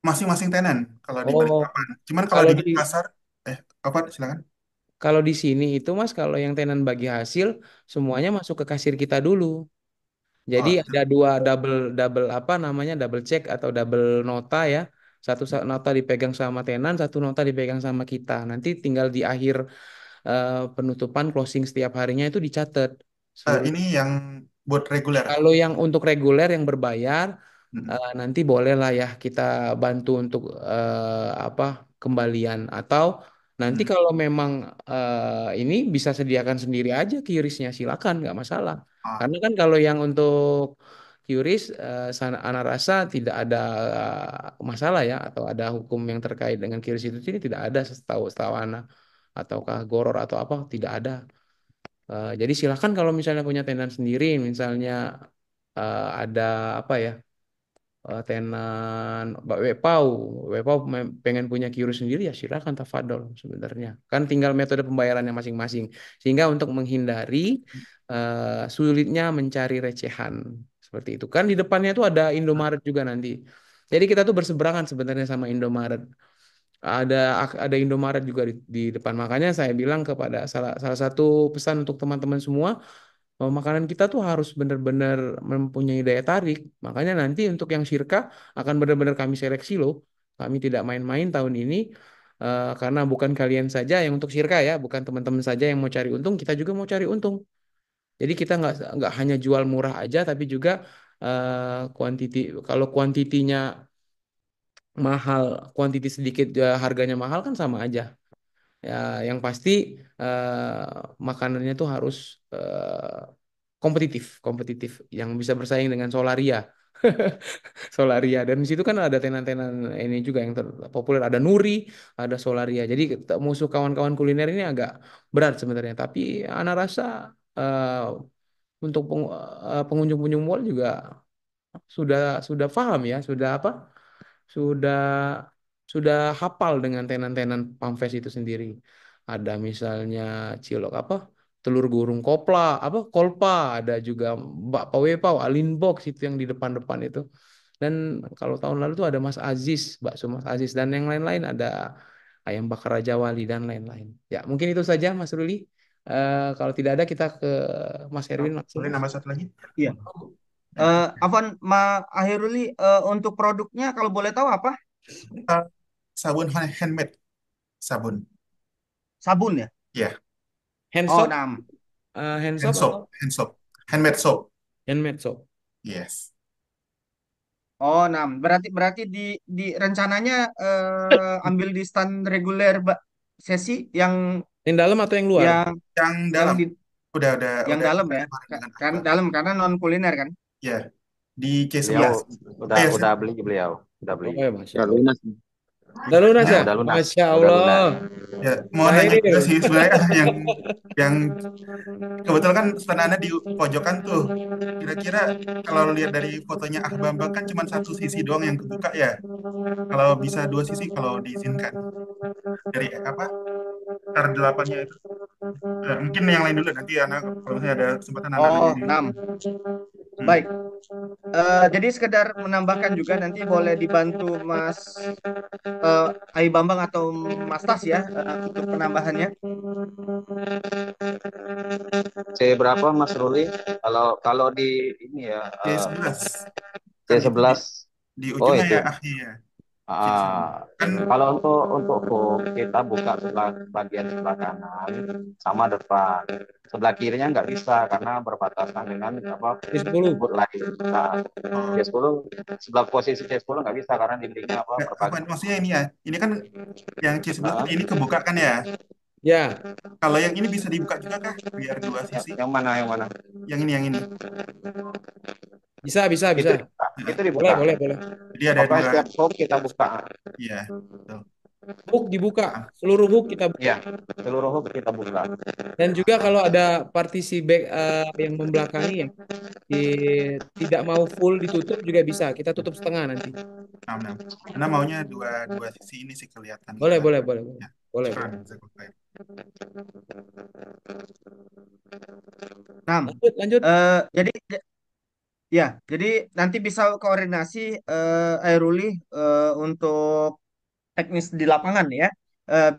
Masing-masing tenan kalau di Oh, Balikpapan. Cuman kalau kalau di di pasar, apa silakan. kalau di sini itu Mas kalau yang tenan bagi hasil semuanya masuk ke kasir kita dulu. Jadi Oh, ada dua double double apa namanya double check atau double nota ya. Nota dipegang sama tenan, satu nota dipegang sama kita. Nanti tinggal di akhir penutupan closing setiap harinya itu dicatat seluruh. ini yang buat reguler. Kalau yang untuk reguler yang berbayar, Mm-mm. nanti bolehlah ya kita bantu untuk apa kembalian atau nanti Mm. kalau memang ini bisa sediakan sendiri aja QRIS-nya silakan nggak masalah. Ah, Karena kan kalau yang untuk QRIS, Ana rasa tidak ada masalah ya atau ada hukum yang terkait dengan QRIS itu sini tidak ada setahu setahu Ana ataukah goror atau apa tidak ada. Jadi silakan kalau misalnya punya tenan sendiri, misalnya ada apa ya tenan Mbak Wepau, pengen punya QRIS sendiri ya silakan tafadol sebenarnya. Kan tinggal metode pembayarannya masing-masing. Sehingga untuk menghindari sulitnya mencari recehan seperti itu. Kan di depannya itu ada Indomaret juga nanti. Jadi kita tuh berseberangan sebenarnya sama Indomaret. Ada ada Indomaret juga di depan. Makanya saya bilang kepada salah salah satu pesan untuk teman-teman semua, makanan kita tuh harus benar-benar mempunyai daya tarik. Makanya nanti untuk yang Sirka akan benar-benar kami seleksi loh. Kami tidak main-main tahun ini karena bukan kalian saja yang untuk Sirka ya, bukan teman-teman saja yang mau cari untung, kita juga mau cari untung. Jadi kita nggak hanya jual murah aja, tapi juga kuantiti. Kalau kuantitinya mahal, kuantiti sedikit harganya mahal kan sama aja. Ya, yang pasti makanannya tuh harus kompetitif, kompetitif yang bisa bersaing dengan Solaria. Solaria dan di situ kan ada tenan-tenan ini juga yang populer ada Nuri, ada Solaria. Jadi musuh kawan-kawan kuliner ini agak berat sebenarnya, tapi ana rasa untuk pengunjung-pengunjung mall juga sudah paham ya, sudah apa? Sudah sudah hafal dengan tenan-tenan Pamfest itu sendiri. Ada misalnya cilok apa? Telur gulung kopla, apa kolpa, ada juga bakpao wepao, Alinbox itu yang di depan-depan itu. Dan kalau tahun lalu tuh ada Mas Aziz, bakso Mas Aziz dan yang lain-lain ada ayam bakar Raja Wali dan lain-lain. Ya, mungkin itu saja Mas Ruli. Kalau tidak ada kita ke Mas oh, Erwin langsung boleh Mas. nambah satu lagi? Iya. Ya. Afwan, Akhiruli, untuk produknya kalau boleh tahu apa? Eh, sabun handmade, sabun. Sabun ya? Ya, Hand Oh, soap, nam. hand hand soap atau soap, hand soap, handmade soap. handmade soap? Yes. Oh, nam. Berarti berarti di rencananya ambil di stand reguler, Mbak, sesi Yang dalam atau yang luar? yang Yang yang dalam di udah yang dalam ya. kemarin dengan Kan Akbar. dalam karena non kuliner kan. Ya, di Beliau C11. udah Ayo, udah beli beliau, udah beli. Oh ya, Masya Udah Allah. lunas. Udah lunas ya, ya? Udah lunas, Masya udah Allah. lunas. ya, mau Pak nanya juga Eril. sih sebenarnya yang kebetulan kan stand Anda di pojokan tuh. Kira-kira kalau lihat dari fotonya Ah Bambang kan cuma satu sisi doang yang kebuka ya. Kalau bisa dua sisi kalau diizinkan. Dari apa? R8-nya itu. Mungkin yang lain dulu nanti anak kalau misalnya ada kesempatan anak nanya Oh, ini. nam. Hmm. Baik. Jadi sekedar menambahkan juga nanti boleh dibantu Mas Ayu Bambang atau Mas Tas ya untuk penambahannya. C berapa Mas Ruli? Kalau kalau di ini ya C11 kan itu C11. di Oh ujungnya itu. ya akhirnya. C11. Ah, Kan kalau untuk hook kita buka sebelah bagian sebelah kanan sama depan. Sebelah kirinya nggak bisa karena berbatasan dengan apa C10. booth lain. Nah, oh, C10 sebelah posisi C10 nggak bisa karena dindingnya apa apa berbagi. maksudnya ini ya. Ini kan yang C11 kan Ah, ini kebuka kan ya. Ya, Kalau yang ini bisa dibuka juga kah? Biar dua sisi. yang mana yang mana? Yang ini, yang ini. bisa, bisa, Itu bisa. dibuka. Itu Boleh, dibuka. boleh, boleh. Jadi ada Pokoknya dua. setiap hook kita buka. Iya, betul. Hook dibuka. Ah, Seluruh hook kita buka. Ya, seluruh hook kita buka. Dan juga kalau ada partisi back yang membelakangi ya, tidak mau full ditutup juga bisa. Kita tutup setengah nanti. nah, nah. Karena maunya dua dua sisi ini sih kelihatan Boleh, gitu. boleh, boleh, boleh. Ya, Boleh, syukran, boleh. jazakallah. Nam. Lanjut, lanjut. Jadi ya, jadi nanti bisa koordinasi Airuli untuk teknis di lapangan ya.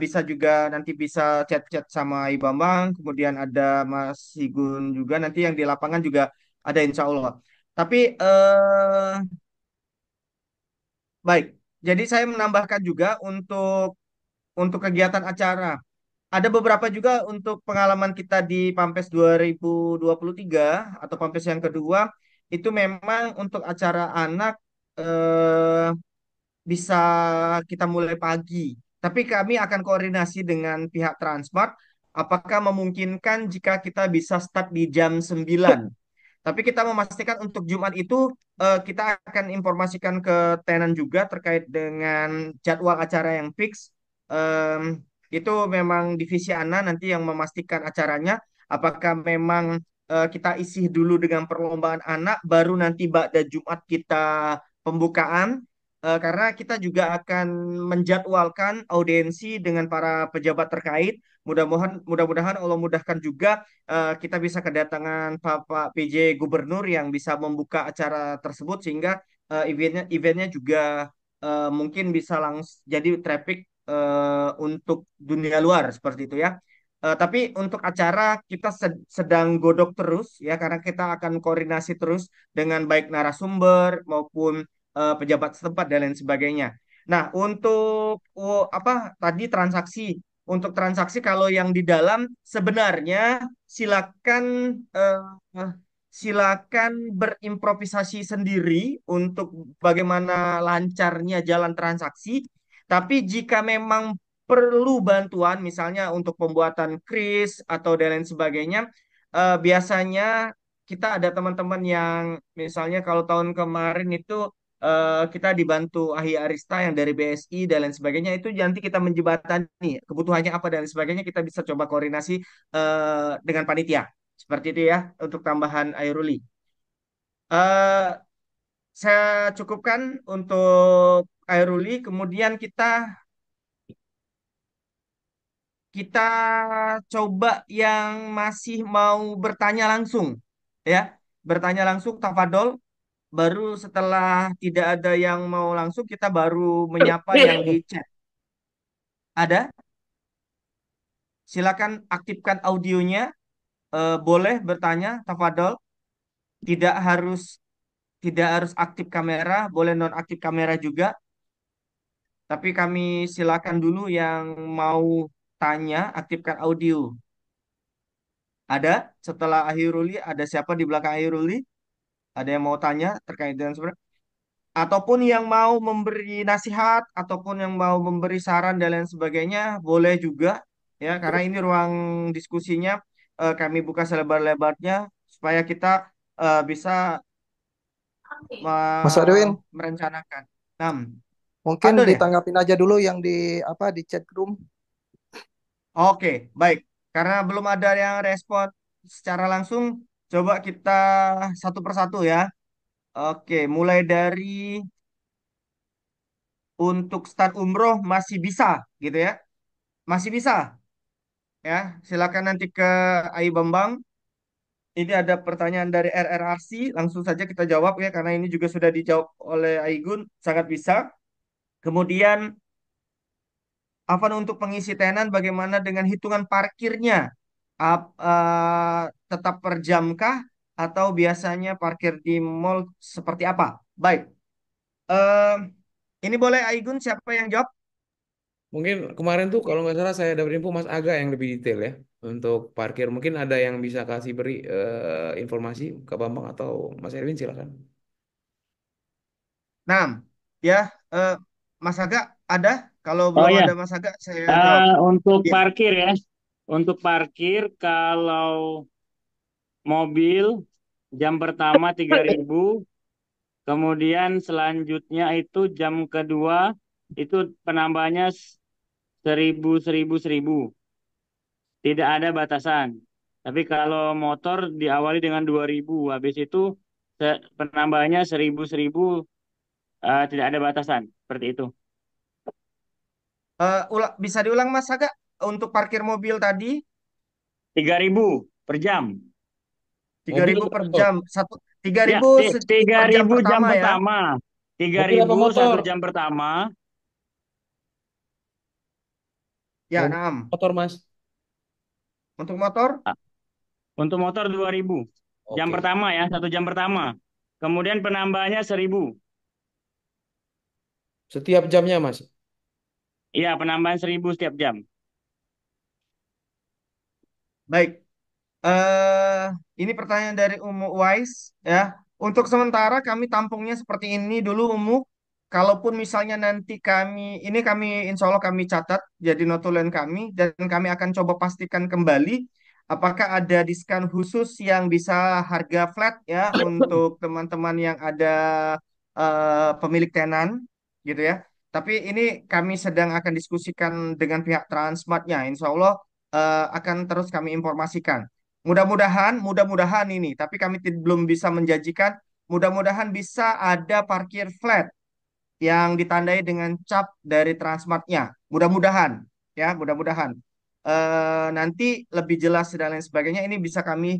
Bisa juga nanti bisa chat-chat sama Ibu Bambang, kemudian ada Mas Sigun juga nanti yang di lapangan juga ada insya Allah. Tapi baik. Jadi saya menambahkan juga untuk kegiatan acara. Ada beberapa juga untuk pengalaman kita di Pampes 2023 atau Pampes yang kedua itu memang untuk acara anak eh, bisa kita mulai pagi. Tapi kami akan koordinasi dengan pihak Transmart apakah memungkinkan jika kita bisa start di jam 9. Tapi kita memastikan untuk Jumat itu kita akan informasikan ke tenan juga terkait dengan jadwal acara yang fix. Itu memang divisi Ana nanti yang memastikan acaranya. Apakah memang kita isi dulu dengan perlombaan anak, baru nanti pada Jumat kita pembukaan. Karena kita juga akan menjadwalkan audiensi dengan para pejabat terkait. Mudah-mudahan Allah mudahkan juga kita bisa kedatangan Bapak PJ Gubernur yang bisa membuka acara tersebut sehingga eventnya juga mungkin bisa langsung jadi traffic untuk dunia luar seperti itu ya. Tapi untuk acara kita sedang godok terus ya karena kita akan koordinasi terus dengan baik narasumber maupun pejabat setempat dan lain sebagainya. Nah, untuk apa tadi transaksi untuk transaksi kalau yang di dalam sebenarnya silakan eh, eh, silakan berimprovisasi sendiri untuk bagaimana lancarnya jalan transaksi. Tapi jika memang perlu bantuan, misalnya untuk pembuatan kris atau dan lain sebagainya, biasanya kita ada teman-teman yang misalnya kalau tahun kemarin itu kita dibantu Ahi Arista yang dari BSI dan lain sebagainya itu nanti kita menjembatani kebutuhannya apa dan lain sebagainya kita bisa coba koordinasi dengan panitia seperti itu ya untuk tambahan Airuli. Eh, saya cukupkan untuk Airuli, kemudian kita coba yang masih mau bertanya langsung ya bertanya langsung tafadol. Baru setelah tidak ada yang mau langsung, kita baru menyapa yang di chat. Ada? Silakan aktifkan audionya. Boleh bertanya, tafadhol. Tidak harus tidak harus aktif kamera, boleh non aktif kamera juga. Tapi kami silakan dulu yang mau tanya, aktifkan audio. Ada? Setelah Akhiruli, ada siapa di belakang Akhiruli? Ada yang mau tanya terkait dengan sebenarnya? Ataupun yang mau memberi nasihat ataupun yang mau memberi saran dan lain sebagainya boleh juga ya karena ini ruang diskusinya kami buka selebar-lebarnya supaya kita bisa Mas Erwin, merencanakan. Nah, mungkin Fadol ya? ditanggapin aja dulu yang di apa di chat room. Oke, baik. Karena belum ada yang respon secara langsung, coba kita satu persatu ya. Oke, mulai dari untuk start umroh masih bisa gitu ya. Masih bisa. Ya, silakan nanti ke Ayu Bambang. Ini ada pertanyaan dari RRRC, langsung saja kita jawab ya, karena ini juga sudah dijawab oleh Aigun, sangat bisa. Kemudian, Afan untuk pengisi tenan, bagaimana dengan hitungan parkirnya? Tetap per jam kah? Atau biasanya parkir di mall seperti apa? Baik, eh, ini boleh Aigun, siapa yang jawab? Mungkin kemarin tuh kalau nggak salah saya dapat info Mas Aga yang lebih detail ya untuk parkir. Mungkin ada yang bisa kasih beri informasi ke Bambang atau Mas Erwin silakan. Nah, ya, eh, Mas Aga ada? Kalau Oh belum ya, ada Mas Aga, saya jawab. untuk Ya. parkir ya. Untuk parkir kalau mobil jam pertama 3.000, kemudian selanjutnya itu jam kedua itu penambahannya 1.000, 1.000, 1.000. Tidak ada batasan. Tapi kalau motor diawali dengan 2.000, habis itu penambahannya 1.000, 1.000, tidak ada batasan. Seperti itu. Bisa diulang Mas Aga untuk parkir mobil tadi 3.000 per jam. tiga Mobil ribu atau per motor? jam satu tiga Ya, ribu tiga per jam ribu jam pertama ya. pertama. Tiga Mobil apa ribu motor? 1 jam pertama. Ya, Mobil enam. motor Mas. Untuk motor Untuk motor 2.000 jam Oke. pertama ya, 1 jam pertama. Kemudian penambahannya 1.000. Setiap jamnya, Mas. Iya, penambahan 1.000 setiap jam. Baik. eh ini pertanyaan dari Umu Wise ya. Untuk sementara kami tampungnya seperti ini dulu Umu. Kalaupun misalnya nanti kami insya Allah kami catat jadi notulen kami dan kami akan coba pastikan kembali apakah ada diskon khusus yang bisa harga flat ya untuk teman-teman yang ada pemilik tenan gitu ya. Tapi ini kami sedang akan diskusikan dengan pihak Transmartnya. Insya Allah akan terus kami informasikan. Mudah-mudahan ini, tapi kami belum bisa menjanjikan. Mudah-mudahan bisa ada parkir flat yang ditandai dengan cap dari Transmartnya. Mudah-mudahan, ya, mudah-mudahan. Nanti lebih jelas dan lain sebagainya. Ini bisa kami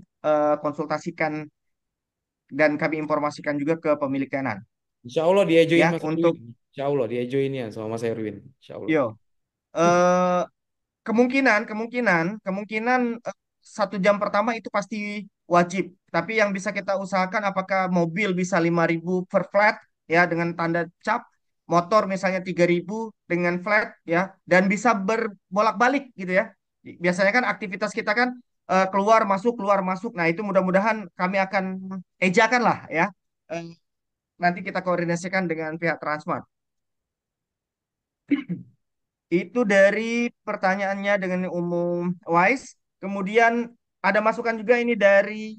konsultasikan dan kami informasikan juga ke pemilik tenan. Insya Allah diejoin Ya, Mas Erwin. untuk Insya Allah diejoin ya sama Mas Erwin. Insya Allah. yo, eh, kemungkinan 1 jam pertama itu pasti wajib. Tapi yang bisa kita usahakan apakah mobil bisa 5.000 per flat ya dengan tanda cap, motor misalnya 3.000 dengan flat ya dan bisa berbolak-balik gitu ya. Biasanya kan aktivitas kita kan keluar masuk. Nah, itu mudah-mudahan kami akan ejakan lah ya. Eh, Nanti kita koordinasikan dengan pihak Transmart. Itu dari pertanyaannya dengan umum Wise. Kemudian ada masukan juga ini dari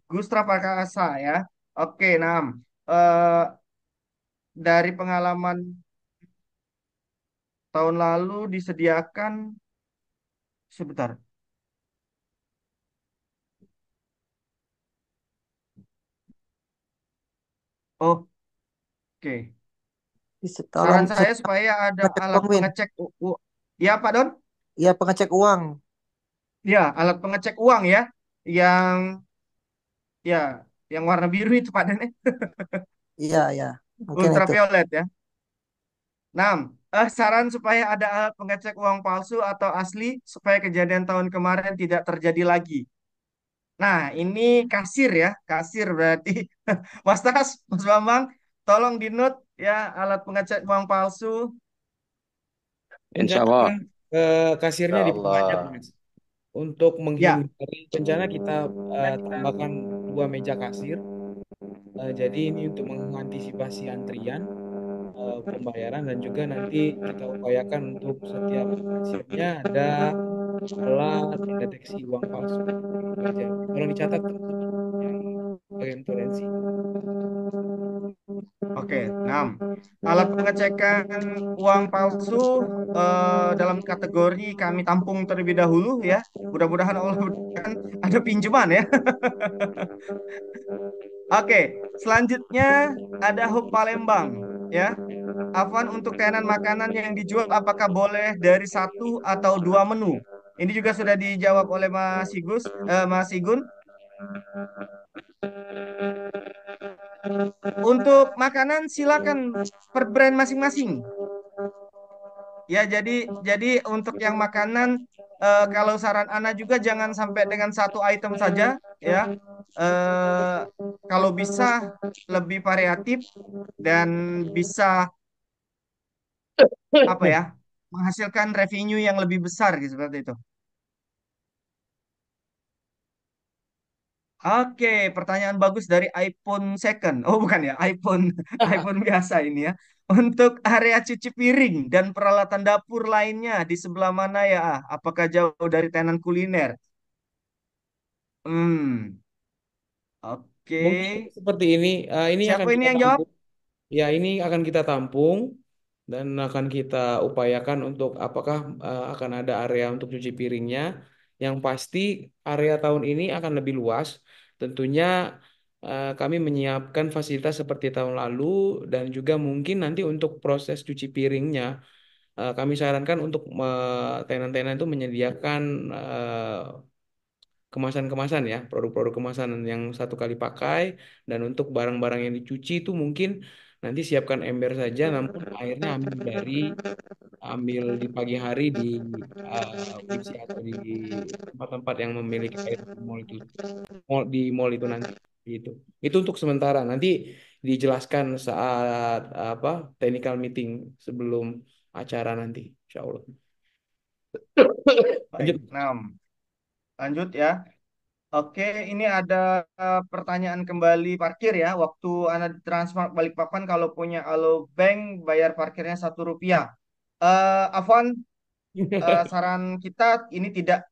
Gustra Prakasa ya. Oke, nah eh, dari pengalaman tahun lalu disediakan sebentar. Oh, oke. Tolong Saran saya supaya ada pengecek alat uang, Win. pengecek ya, Pak Don. Iya, pengecek uang. Ya, alat pengecek uang ya yang ya yang warna biru itu Pak Don ya. Iya, ya. Mungkin itu. Ultraviolet ya. 6. Saran supaya ada alat pengecek uang palsu atau asli supaya kejadian tahun kemarin tidak terjadi lagi. Nah, ini kasir ya, kasir berarti. Mas Tas, Mas Bambang, tolong di note ya alat pengecek uang palsu. Insya Allah. Rencana kasirnya Insya diperbanyak, Allah. Mas. Untuk Ya, menghindari bencana kita tambahkan 2 meja kasir. Jadi ini untuk mengantisipasi antrian pembayaran dan juga nanti kita upayakan untuk setiap kasirnya ada alat pendeteksi uang palsu. Itu aja. Tolong dicatat teman-teman yang bagian toleransi. oke. 6. Alat pengecekan uang palsu dalam kategori kami tampung terlebih dahulu ya. Mudah-mudahan Allah berikan ada pinjaman ya. Oke, selanjutnya ada hub Palembang ya. Afwan, untuk tenan makanan yang dijual apakah boleh dari 1 atau 2 menu? Ini juga sudah dijawab oleh Mas Igun. Untuk makanan silakan per brand masing-masing. Ya, jadi untuk yang makanan kalau saran Ana juga jangan sampai dengan satu item saja ya. Eh, Kalau bisa lebih variatif dan bisa apa ya menghasilkan revenue yang lebih besar gitu seperti itu. Oke, pertanyaan bagus dari iPhone second. Oh, bukan ya, iPhone iPhone biasa ini ya. Untuk area cuci piring dan peralatan dapur lainnya di sebelah mana ya? Apakah jauh dari tenan kuliner? Hmm, oke. Mungkin seperti ini. Ini akan Siapa ini kita yang jawab? tampung. Ya, ini akan kita tampung dan akan kita upayakan untuk apakah akan ada area untuk cuci piringnya. Yang pasti area tahun ini akan lebih luas. Tentunya kami menyiapkan fasilitas seperti tahun lalu dan juga mungkin nanti untuk proses cuci piringnya kami sarankan untuk tenan-tenan itu menyediakan kemasan-kemasan ya, produk-produk kemasan yang 1 kali pakai dan untuk barang-barang yang dicuci itu mungkin nanti siapkan ember saja, namun airnya ambil di pagi hari di WC atau di tempat-tempat yang memiliki air di mall itu nanti. Gitu. Itu untuk sementara. Nanti dijelaskan saat apa technical meeting sebelum acara nanti, insya Allah. Baik, Lanjut. nah, lanjut ya. Oke, ini ada pertanyaan kembali parkir ya. Waktu Anda di Transmart Balikpapan kalau punya Alobank bayar parkirnya Rp1. Afwan, saran kita ini tidak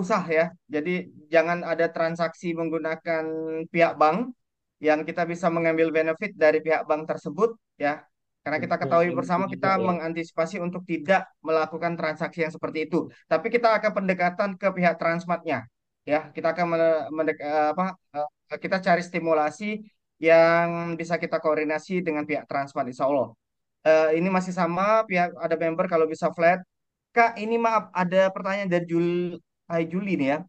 usah ya. Jadi jangan ada transaksi menggunakan pihak bank yang kita bisa mengambil benefit dari pihak bank tersebut ya. Karena kita ketahui bersama kita Tidak ya. mengantisipasi untuk tidak melakukan transaksi yang seperti itu. Tapi kita akan pendekatan ke pihak Transmartnya ya. Kita akan kita cari stimulasi yang bisa kita koordinasi dengan pihak Transmart insya Allah. Ini masih sama pihak ada member kalau bisa flat. Kak, ini maaf ada pertanyaan dari Juli nih ya.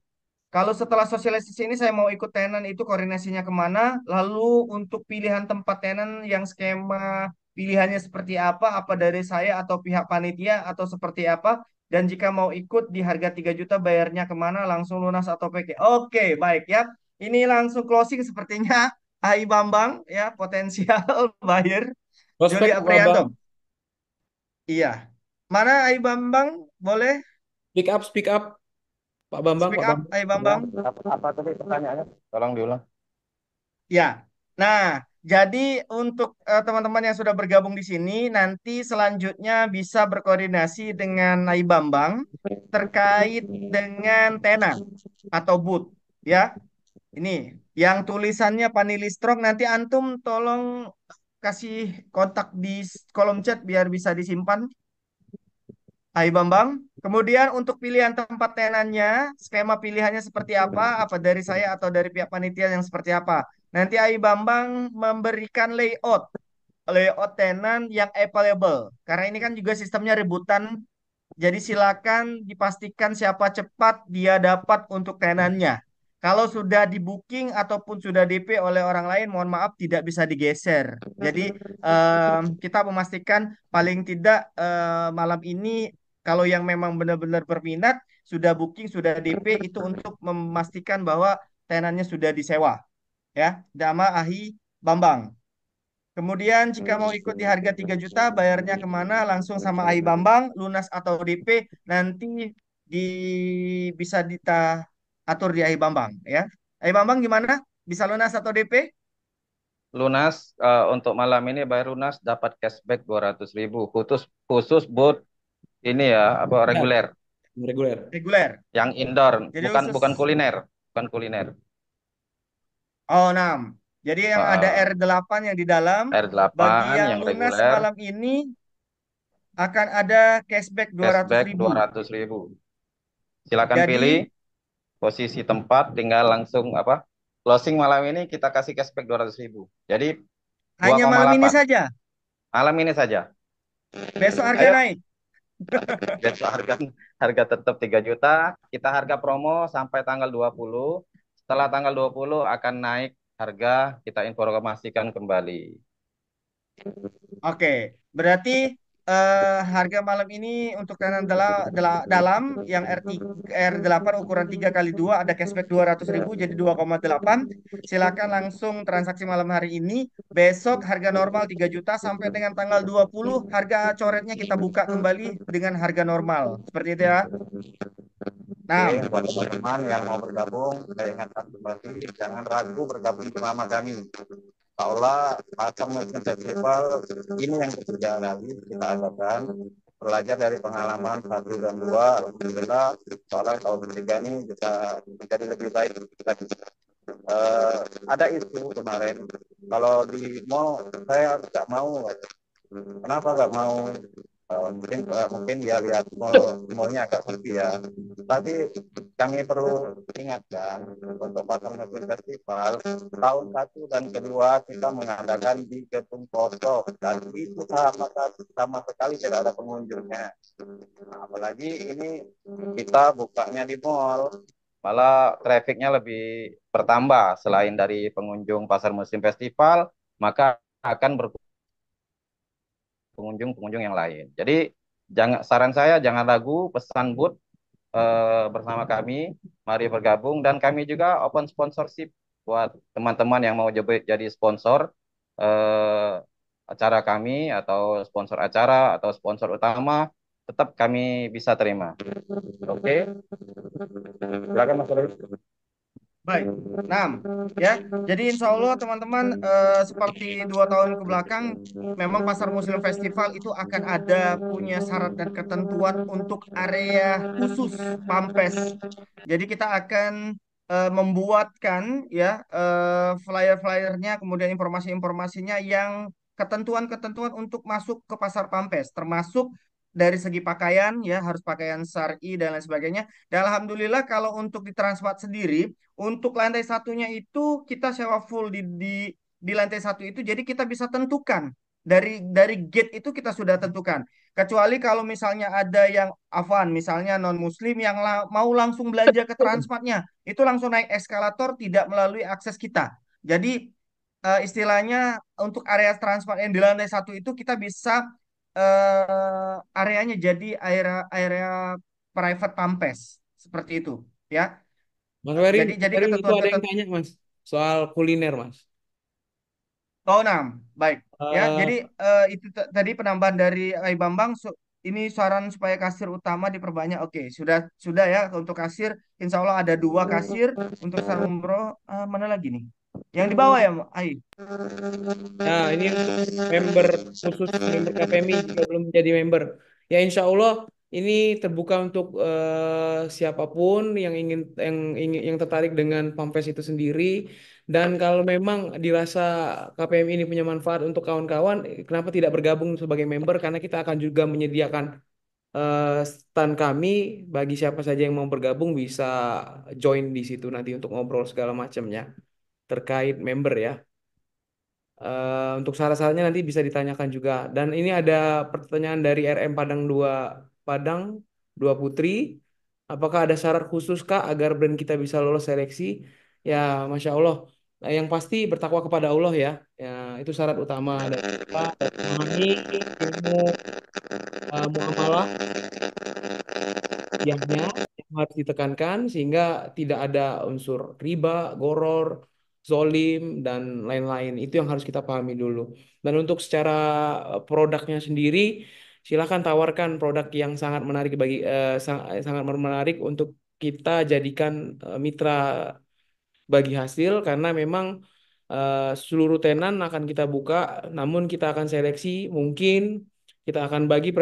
Kalau setelah sosialisasi ini saya mau ikut tenan itu koordinasinya kemana? Lalu untuk pilihan tempat tenan yang skema pilihannya seperti apa? Apa dari saya atau pihak panitia atau seperti apa? Dan jika mau ikut di harga 3 juta bayarnya kemana? Langsung lunas atau PK? Oke, baik ya. Ini langsung closing sepertinya. Hai Bambang ya, potensial buyer. Joli Prospek Pak Aprianto. Bambang. Iya. Mana Hai Bambang? Boleh Speak up, Pak Bambang, speak Pak up, Bambang. Hai Ya, Bambang. apa tadi pertanyaannya? Tolong diulang. Ya, nah, jadi untuk teman-teman yang sudah bergabung di sini, nanti selanjutnya bisa berkoordinasi dengan Nai Bambang terkait dengan tenan atau booth. Ya, ini yang tulisannya Panilistrok, nanti antum tolong kasih kontak di kolom chat biar bisa disimpan. Hai Bambang. Kemudian untuk pilihan tempat tenannya, skema pilihannya seperti apa? Apa dari saya atau dari pihak panitia yang seperti apa? Nanti Hai Bambang memberikan layout tenan yang available. Karena ini kan juga sistemnya rebutan. Jadi silakan dipastikan siapa cepat dia dapat untuk tenannya. Kalau sudah di booking ataupun sudah DP oleh orang lain, mohon maaf tidak bisa digeser. Jadi kita memastikan paling tidak malam ini kalau yang memang benar-benar berminat sudah booking, sudah DP itu untuk memastikan bahwa tenannya sudah disewa ya. Dama Ahi Bambang. Kemudian jika mau ikut di harga 3 juta, bayarnya kemana? Langsung sama Ai Bambang, lunas atau DP, nanti di bisa kita atur di Ai Bambang ya. Ai Bambang gimana? Bisa lunas atau DP? Lunas untuk malam ini bayar lunas dapat cashback 200.000 khusus khusus buat ini ya apa Ya, reguler reguler. Reguler. yang indoor Jadi bukan khusus bukan kuliner bukan kuliner. oh 6. Jadi yang ada Uh, R8 yang di dalam, bagi R8 yang yang lunas reguler malam ini akan ada cashback 200 cashback ribu. 200.000. Silakan pilih Jadi posisi tempat tinggal langsung apa closing malam ini kita kasih cashback 200.000. Jadi hanya malam ini 2,8 saja. malam ini saja. Besok harga Ayo naik. besok harga harga tetap 3 juta. Kita harga promo sampai tanggal 20. Setelah tanggal 20 akan naik harga, kita informasikan kembali. Oke, berarti harga malam ini untuk tenan dalam yang R8 ukuran 3 kali 2 ada cashback 200 ribu jadi 2,8. Silakan langsung transaksi malam hari ini. Besok harga normal 3 juta sampai dengan tanggal 20 harga coretnya kita buka kembali dengan harga normal. Seperti itu ya. Oke, Nah, buat teman-teman yang mau bergabung, saya ingatkan kembali, jangan ragu bergabung bersama kami. Insya Allah, Pasar Muslim Festival ini yang ketiga kali kita adakan. Belajar dari pengalaman 1 dan 2, alhamdulillah, soalnya tahun ketiga ini bisa menjadi lebih baik lagi. Ada isu kemarin, kalau di mall saya nggak mau. Kenapa nggak mau? Mungkin dia lihat mallnya agak sepi ya. Tapi kami perlu ingatkan untuk Pasar Muslim Festival tahun 1 dan 2 kita mengadakan di gedung kosong dan itu sama sekali tidak ada pengunjungnya. Apalagi ini kita bukanya di mall, malah trafiknya lebih bertambah selain dari pengunjung Pasar Muslim Festival, maka akan pengunjung-pengunjung yang lain. Jadi saran saya jangan ragu pesan booth bersama kami, mari bergabung dan kami juga open sponsorship buat teman-teman yang mau jadi sponsor eh, acara kami atau sponsor acara atau sponsor utama, tetap kami bisa terima. Oke, silakan Mas Roy. Baik, nah, ya. Jadi insya Allah teman-teman seperti 2 tahun ke belakang, memang Pasar Muslim Festival itu akan ada punya syarat dan ketentuan untuk area khusus Pampes. Jadi kita akan membuatkan ya flyer-flyernya, kemudian informasi-informasinya yang ketentuan-ketentuan untuk masuk ke Pasar Pampes, termasuk dari segi pakaian ya harus pakaian syar'i dan lain sebagainya. Dan alhamdulillah kalau untuk di Transmart sendiri untuk lantai satunya itu kita sewa full di lantai satu itu, jadi kita bisa tentukan dari gate itu kita sudah tentukan. Kecuali kalau misalnya ada yang Afan, misalnya non Muslim yang mau langsung belanja ke Transmartnya, itu langsung naik eskalator tidak melalui akses kita. Jadi istilahnya untuk area Transmart yang di lantai satu itu kita bisa areanya jadi area area private pampes seperti itu ya. Mas Wery, Jadi tadi itu ada yang ketentuan-ketentuan. tanya Mas soal kuliner Mas. Oh, nah, baik. Ya, Eh, jadi itu tadi penambahan dari Ai Bambang. Ini saran supaya kasir utama diperbanyak. Oke, sudah ya untuk kasir. Insya Allah ada 2 kasir untuk sarung umroh. Mana lagi nih? Yang di bawah ya, Ai? Nah, ini untuk member khusus member KPMI juga belum menjadi member. Ya, insya Allah ini terbuka untuk siapapun yang tertarik dengan Pampers itu sendiri. Dan kalau memang dirasa KPMI ini punya manfaat untuk kawan-kawan, kenapa tidak bergabung sebagai member? Karena kita akan juga menyediakan stand kami bagi siapa saja yang mau bergabung bisa join di situ nanti untuk ngobrol segala macamnya terkait member ya. Untuk syarat-syaratnya nanti bisa ditanyakan juga. Dan ini ada pertanyaan dari RM Padang 2 Padang 2 Putri. Apakah ada syarat khusus Kak agar brand kita bisa lolos seleksi? Ya, Masya Allah. Nah, yang pasti bertakwa kepada Allah ya. Ya, itu syarat utama dan kita memahami ilmu muamalah rupiahnya yang harus ditekankan sehingga tidak ada unsur riba, goror, zolim, dan lain-lain. Itu yang harus kita pahami dulu. Dan untuk secara produknya sendiri, silakan tawarkan produk yang sangat menarik sangat menarik untuk kita jadikan mitra bagi hasil karena memang seluruh tenan akan kita buka, namun kita akan seleksi mungkin kita akan bagi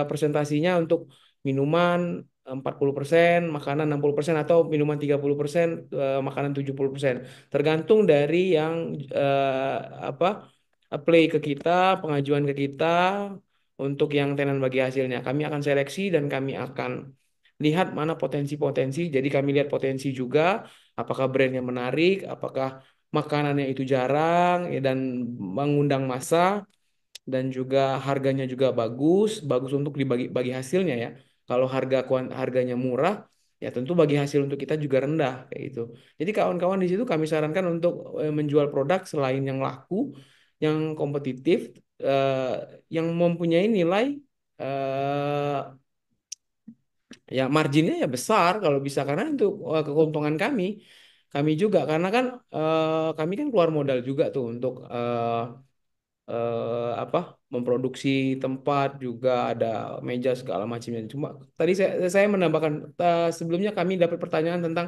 presentasinya untuk minuman 40%, makanan 60% atau minuman 30%, makanan 70%. Tergantung dari yang eh, apa play ke kita, pengajuan ke kita untuk yang tenan bagi hasilnya. Kami akan seleksi dan kami akan lihat mana potensi-potensi. Jadi kami lihat potensi juga, apakah brandnya menarik, apakah makanannya itu jarang ya, dan mengundang massa dan juga harganya juga bagus, bagus untuk dibagi bagi hasilnya ya. Kalau harganya murah, ya tentu bagi hasil untuk kita juga rendah kayak gitu. Jadi kawan-kawan di situ kami sarankan untuk menjual produk selain yang laku, yang kompetitif, eh, yang mempunyai nilai eh, ya marginnya ya besar kalau bisa karena untuk keuntungan kami juga karena kan kami kan keluar modal juga tuh untuk apa memproduksi tempat juga ada meja segala macamnya. Cuma tadi saya menambahkan sebelumnya kami dapat pertanyaan tentang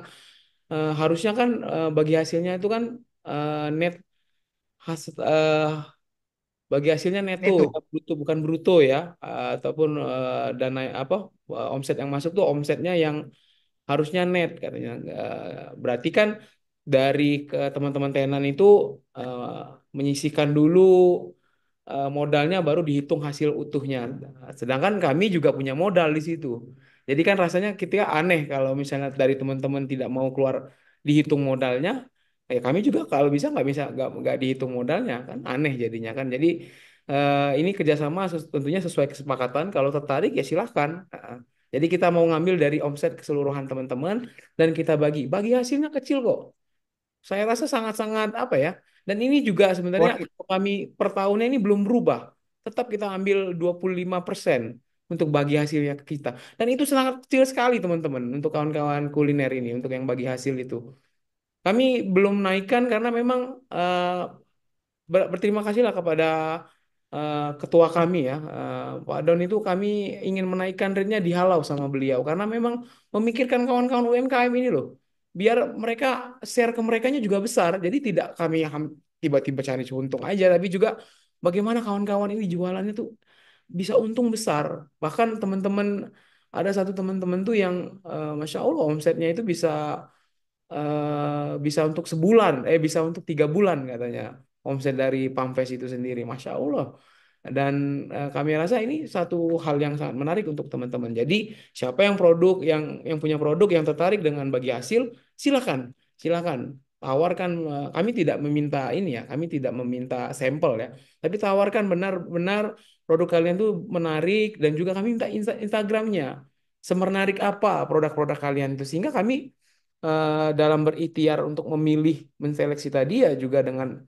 harusnya kan bagi hasilnya itu kan net bagi hasilnya neto Neto. ya bruto bukan bruto ya ataupun dana apa omset yang masuk tuh omsetnya yang harusnya net katanya. Berarti kan dari ke teman-teman tenan itu eh, menyisihkan dulu modalnya baru dihitung hasil utuhnya. Sedangkan kami juga punya modal di situ. Jadi kan rasanya kita aneh kalau misalnya dari teman-teman tidak mau keluar dihitung modalnya, ya kami juga kalau bisa nggak dihitung modalnya kan aneh jadinya kan. Jadi ini kerjasama tentunya sesuai kesepakatan. Kalau tertarik ya silahkan. Jadi kita mau ngambil dari omset keseluruhan teman-teman dan kita bagi hasilnya kecil kok. Saya rasa sangat-sangat apa ya. Dan ini juga sebenarnya Worth it. kalau kami per tahunnya ini belum berubah. Tetap kita ambil 25% untuk bagi hasilnya ke kita. Dan itu sangat kecil sekali teman-teman untuk kawan-kawan kuliner ini untuk yang bagi hasil itu. kami belum naikkan karena memang berterima kasihlah kepada ketua kami ya, Pak Don itu kami ingin menaikkan rate-nya dihalau sama beliau karena memang memikirkan kawan-kawan UMKM ini loh, biar mereka share ke merekanya juga besar. Jadi tidak kami tiba-tiba cari untung aja, tapi juga bagaimana kawan-kawan ini jualannya tuh bisa untung besar. Bahkan teman-teman ada satu teman-teman tuh yang Masya Allah omsetnya itu bisa untuk sebulan, bisa untuk 3 bulan katanya omset dari Pamfest itu sendiri, Masya Allah. Dan kami rasa ini satu hal yang sangat menarik untuk teman-teman. Jadi siapa yang punya produk yang tertarik dengan bagi hasil, silakan, silakan tawarkan. Kami tidak meminta ini ya, kami tidak meminta sampel ya, tapi tawarkan benar-benar produk kalian tuh menarik dan juga kami minta Instagramnya. Semenarik apa produk-produk kalian itu sehingga kami dalam berikhtiar untuk memilih menseleksi tadi ya juga dengan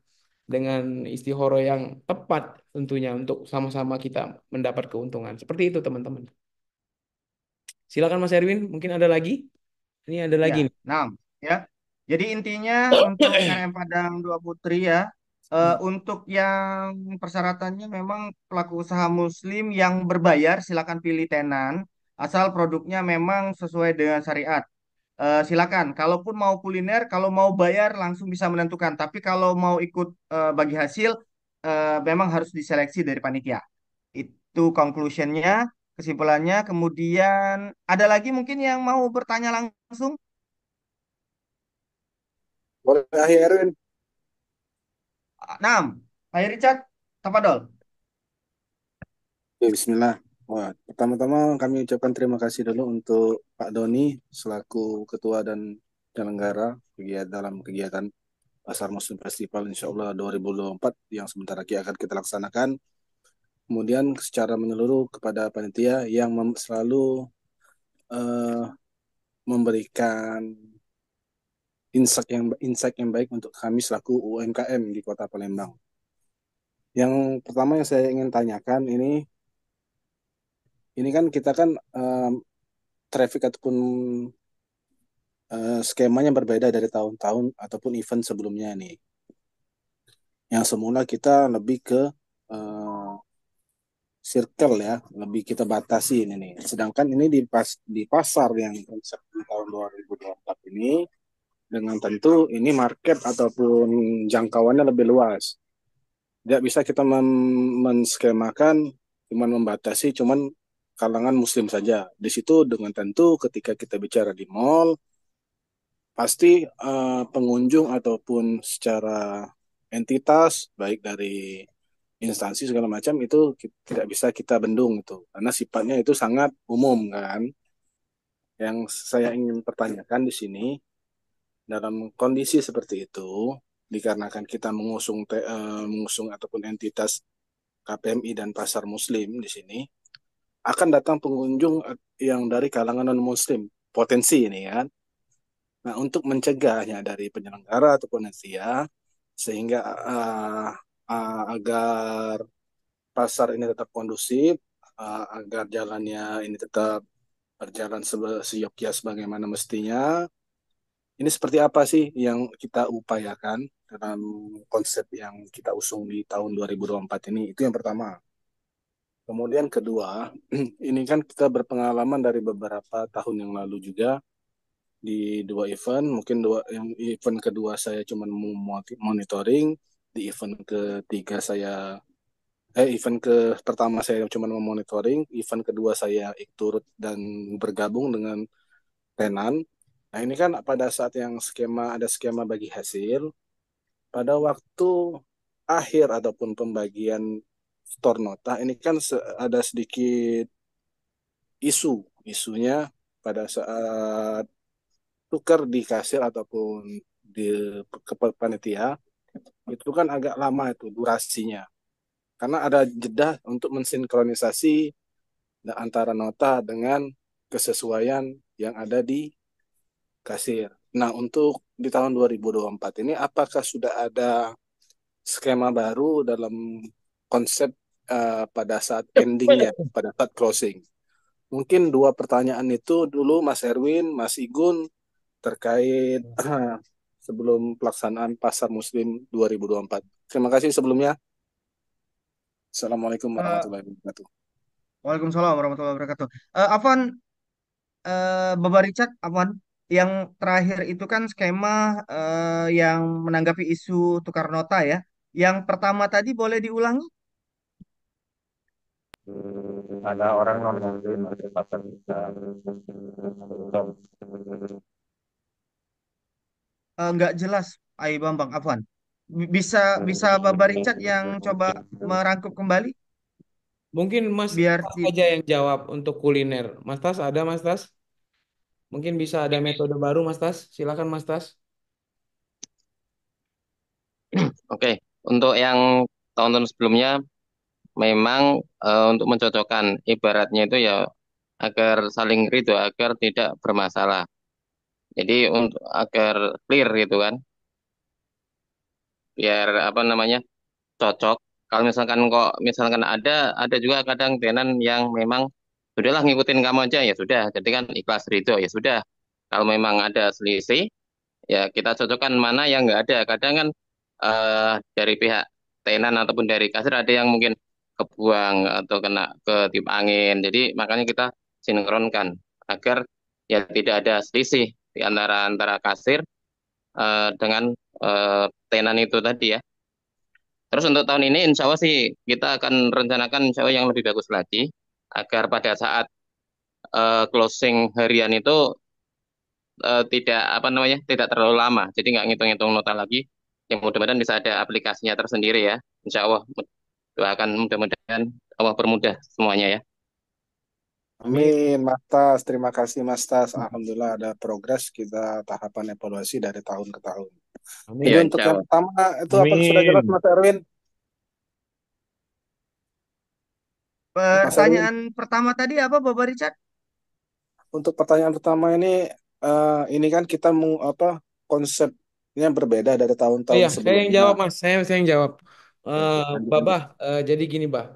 istihoro yang tepat tentunya untuk sama-sama kita mendapat keuntungan. Seperti itu teman-teman. Silakan Mas Erwin, mungkin ada lagi? Ini ada Ya, lagi nih. 6 ya. Jadi intinya untuk RM Padang Dua Putri ya, untuk yang persyaratannya memang pelaku usaha Muslim yang berbayar silakan pilih tenan, asal produknya memang sesuai dengan syariat. Silakan, kalaupun mau kuliner, kalau mau bayar langsung bisa menentukan. Tapi kalau mau ikut bagi hasil, memang harus diseleksi dari panitia. Itu conclusionnya, kesimpulannya. Kemudian ada lagi mungkin yang mau bertanya langsung? Boleh akhir Erwin. 6. Hai Richard, Tapadol. Ya, Bismillah. Wah, pertama-tama kami ucapkan terima kasih dulu untuk Pak Doni selaku ketua dan penyelenggara dalam kegiatan Pasar Muslim Festival Insya Allah 2024 yang sebentar lagi akan kita laksanakan. Kemudian secara menyeluruh kepada panitia yang selalu eh, memberikan insight yang baik untuk kami selaku UMKM di Kota Palembang. Yang pertama yang saya ingin tanyakan ini kan kita kan traffic ataupun skemanya berbeda dari tahun-tahun ataupun event sebelumnya nih. Yang semula kita lebih ke circle ya, lebih kita batasi ini nih. Sedangkan ini di pasar yang konsep di tahun 2024 ini dengan tentu ini market ataupun jangkauannya lebih luas. Tidak bisa kita menskemakan cuman membatasi cuman kalangan muslim saja. Di situ dengan tentu ketika kita bicara di mall pasti pengunjung ataupun secara entitas baik dari instansi segala macam itu tidak bisa kita bendung itu karena sifatnya itu sangat umum kan. Yang saya ingin pertanyakan di sini dalam kondisi seperti itu dikarenakan kita mengusung ataupun entitas KPMI dan pasar muslim di sini akan datang pengunjung yang dari kalangan non muslim potensi ini kan. Nah, untuk mencegahnya dari penyelenggara atau panitia sehingga agar pasar ini tetap kondusif, agar jalannya ini tetap berjalan seyogyanya sebagaimana mestinya. Ini seperti apa sih yang kita upayakan dalam konsep yang kita usung di tahun 2024 ini? Itu yang pertama. Kemudian kedua, ini kan kita berpengalaman dari beberapa tahun yang lalu juga di 2 event, mungkin yang event kedua saya cuma monitoring, di event pertama saya cuma memonitoring, event kedua saya turut dan bergabung dengan tenan. Nah ini kan pada saat yang ada skema bagi hasil, pada waktu akhir ataupun pembagian store nota, ini kan ada sedikit isunya pada saat tukar di kasir ataupun di panitia itu kan agak lama itu durasinya karena ada jeda untuk mensinkronisasi antara nota dengan kesesuaian yang ada di kasir. Nah, untuk di tahun 2024 ini apakah sudah ada skema baru dalam konsep pada saat endingnya, pada saat closing? Mungkin 2 pertanyaan itu dulu Mas Erwin, Mas Igun terkait sebelum pelaksanaan Pasar Muslim 2024. Terima kasih sebelumnya. Assalamualaikum Eh, warahmatullahi wabarakatuh. Waalaikumsalam warahmatullahi wabarakatuh. Afwan, Bapak Richard, Afwan, yang terakhir itu kan skema yang menanggapi isu tukar nota ya. Yang pertama tadi boleh diulangi? Ada orang non muslim ada pasar kita. Nggak jelas, Ai Bambang, Afwan. Bisa bisa Bapak Richard yang coba merangkup kembali Mungkin Mas biar Tas aja yang jawab untuk kuliner. Mas Tas ada Mas Tas? Mungkin bisa ada metode baru Mas Tas. Silakan Mas Tas. Oke, untuk yang tahun-tahun sebelumnya memang untuk mencocokkan ibaratnya itu ya agar saling ridho, agar tidak bermasalah. Jadi untuk agar clear gitu kan, biar apa namanya cocok. Kalau misalkan ada juga kadang tenan yang memang sudahlah ngikutin kamu aja ya sudah. Jadi kan ikhlas ridho ya sudah. Kalau memang ada selisih ya kita cocokkan mana yang nggak ada. Kadang kan dari pihak tenan ataupun dari kasir ada yang mungkin kebuang atau kena ketiup angin. Jadi makanya kita sinkronkan agar ya tidak ada selisih di antara antara kasir dengan tenan itu tadi ya. Terus untuk tahun ini insya Allah sih kita akan rencanakan insya Allah yang lebih bagus lagi agar pada saat closing harian itu tidak apa namanya tidak terlalu lama. Jadi nggak ngitung-ngitung nota lagi. Yang mudah-mudahan bisa ada aplikasinya tersendiri ya. Insya Allah doakan mudah-mudahan Allah permudah semuanya ya. Amin. Amin, Mas Tas. Terima kasih, Mas Tas. Alhamdulillah ada progres kita tahapan evaluasi dari tahun ke tahun. Jadi Iya Amin. untuk insya yang Allah. pertama itu apa sudah jelas, Amin. Mas Erwin? Mas Erwin, pertanyaan pertama tadi apa Bapak Richard? untuk pertanyaan pertama ini kan kita mau apa konsepnya berbeda dari Oh tahun-tahun iya, saya yang sebelumnya. jawab Mas. Saya yang jawab. Oke, Eh lanjut lanjut. Babah, jadi gini Bah.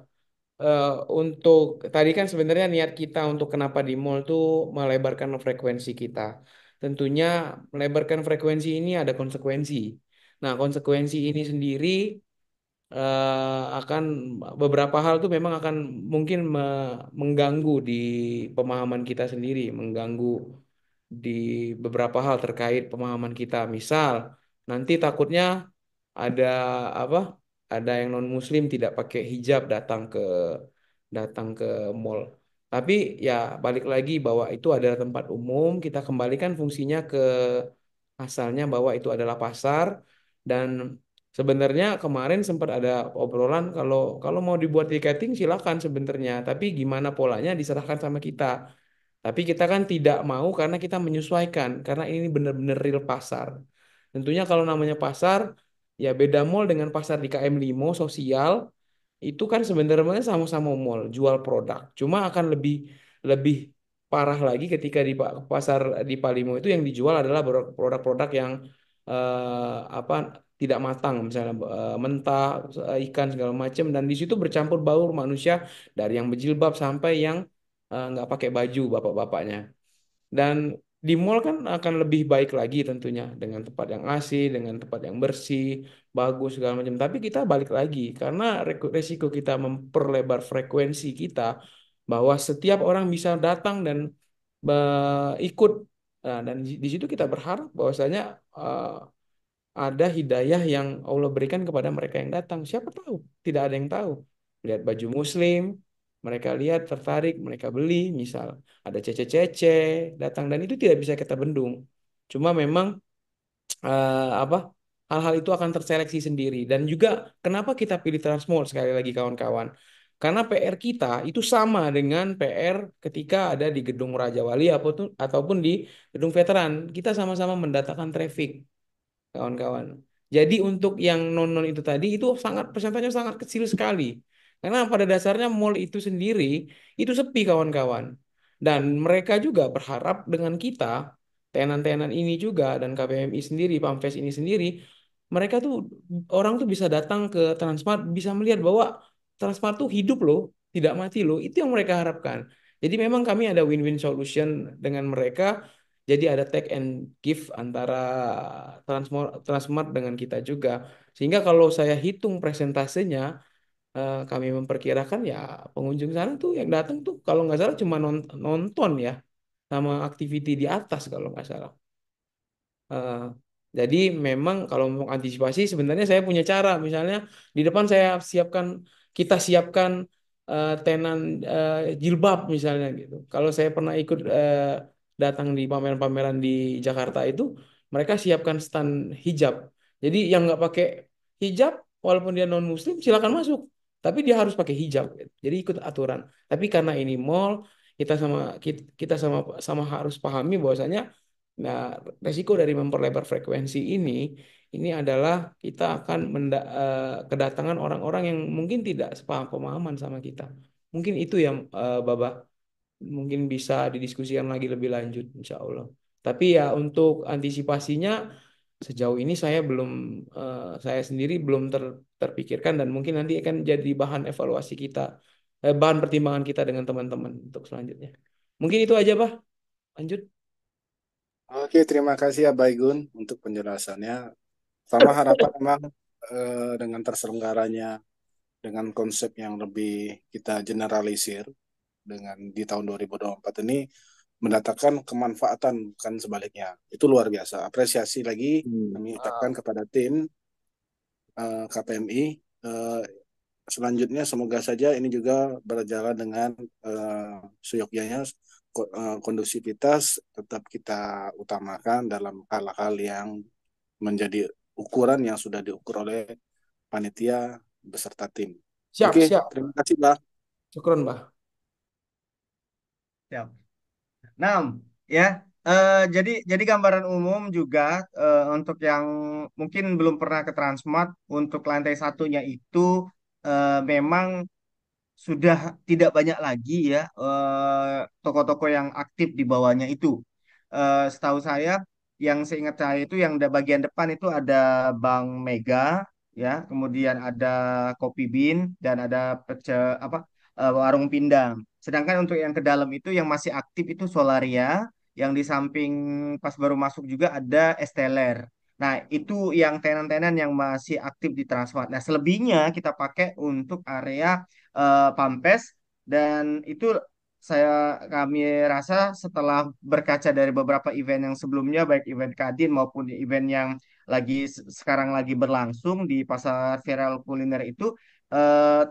Eh, untuk tadi kan sebenarnya niat kita untuk kenapa di mall tuh melebarkan frekuensi kita. Tentunya melebarkan frekuensi ini ada konsekuensi. Nah, konsekuensi ini sendiri akan beberapa hal tuh memang akan mungkin mengganggu di pemahaman kita sendiri, mengganggu di beberapa hal terkait pemahaman kita. Misal, nanti takutnya ada apa? Ada yang non Muslim tidak pakai hijab datang ke mall. Tapi ya balik lagi bahwa itu adalah tempat umum, kita kembalikan fungsinya ke asalnya bahwa itu adalah pasar dan sebenarnya kemarin sempat ada obrolan kalau kalau mau dibuat tiketing silakan sebenarnya, tapi gimana polanya diserahkan sama kita. Tapi kita kan tidak mau karena kita menyesuaikan karena ini benar-benar real pasar. Tentunya kalau namanya pasar ya beda mall dengan pasar di KM Limo sosial itu kan sebenarnya sama-sama mall jual produk. Cuma akan lebih lebih parah lagi ketika di pasar di Palimo itu yang dijual adalah produk-produk yang apa tidak matang misalnya mentah ikan segala macam dan di situ bercampur baur manusia dari yang berjilbab sampai yang nggak pakai baju bapak-bapaknya. Dan di mall kan akan lebih baik lagi tentunya dengan tempat yang AC, dengan tempat yang bersih, bagus segala macam. Tapi kita balik lagi karena resiko kita memperlebar frekuensi kita bahwa setiap orang bisa datang dan ikut. Nah, dan di situ kita berharap bahwasanya ada hidayah yang Allah berikan kepada mereka yang datang. Siapa tahu? Tidak ada yang tahu. Lihat baju Muslim, mereka lihat tertarik, mereka beli. Misal ada cece-cece datang dan itu tidak bisa kita bendung. Cuma memang apa hal-hal itu akan terseleksi sendiri. Dan juga kenapa kita pilih Transmall sekali lagi kawan-kawan? Karena PR kita itu sama dengan PR ketika ada di Gedung Raja Wali ataupun di Gedung Veteran. Kita sama-sama mendatangkan traffic kawan-kawan. Jadi untuk yang non-non itu tadi itu sangat persentasenya sangat kecil sekali. Karena pada dasarnya mall itu sendiri itu sepi kawan-kawan. Dan mereka juga berharap dengan kita, tenan-tenan ini juga dan KPMI sendiri, Pamfest ini sendiri, mereka tuh orang tuh bisa datang ke Transmart bisa melihat bahwa Transmart tuh hidup loh, tidak mati loh. Itu yang mereka harapkan. Jadi memang kami ada win-win solution dengan mereka Jadi ada take and give antara Transmart dengan kita juga. Sehingga kalau saya hitung presentasenya, kami memperkirakan ya pengunjung sana tuh yang datang tuh kalau nggak salah cuma nonton ya, sama activity di atas kalau nggak salah. Eh, jadi memang kalau mau antisipasi sebenarnya saya punya cara. Misalnya di depan kita siapkan tenan jilbab misalnya gitu. Kalau saya pernah ikut datang di pameran-pameran di Jakarta itu, mereka siapkan stand hijab. Jadi yang nggak pakai hijab, walaupun dia non Muslim, silakan masuk. Tapi dia harus pakai hijab, gitu. Jadi ikut aturan. Tapi karena ini mall, kita sama sama harus pahami bahwasanya, nah, resiko dari memperlebar frekuensi ini adalah kita akan kedatangan orang-orang yang mungkin tidak sepaham pemahaman sama kita. Mungkin itu yang Baba mungkin bisa didiskusikan lagi lebih lanjut, insya Allah. Tapi ya untuk antisipasinya sejauh ini saya sendiri belum terpikirkan dan mungkin nanti akan jadi bahan evaluasi kita, bahan pertimbangan kita dengan teman-teman untuk selanjutnya. Mungkin itu aja, Bah. Lanjut. Oke, terima kasih ya Baigun untuk penjelasannya. Sama harapan memang dengan terselenggaranya dengan konsep yang lebih kita generalisir dengan di tahun 2024 ini mendatangkan kemanfaatan bukan sebaliknya. Itu luar biasa. Apresiasi lagi kami ucapkan kepada tim KPMI. Eh, Selanjutnya semoga saja ini juga berjalan dengan seyogyanya, kondusivitas tetap kita utamakan dalam hal-hal yang menjadi ukuran yang sudah diukur oleh panitia beserta tim. Siap, Oke, siap. terima kasih, Mbak. Syukron, Bah. Siap. Nah, ya, jadi gambaran umum juga untuk yang mungkin belum pernah ke Transmart, untuk lantai satunya itu memang sudah tidak banyak lagi ya toko-toko yang aktif di bawahnya itu. Setahu saya, yang seingat saya itu yang bagian depan itu ada Bank Mega, ya, kemudian ada Kopi Bean dan ada warung Pindang. Sedangkan untuk yang ke dalam itu yang masih aktif itu Solaria, yang di samping pas baru masuk juga ada Esteller. Nah, itu yang tenan-tenan yang masih aktif di Transmart. Nah, selebihnya kita pakai untuk area Pampes, dan itu kami rasa setelah berkaca dari beberapa event yang sebelumnya, baik event Kadin maupun event yang sekarang lagi berlangsung di pasar viral kuliner itu, eh,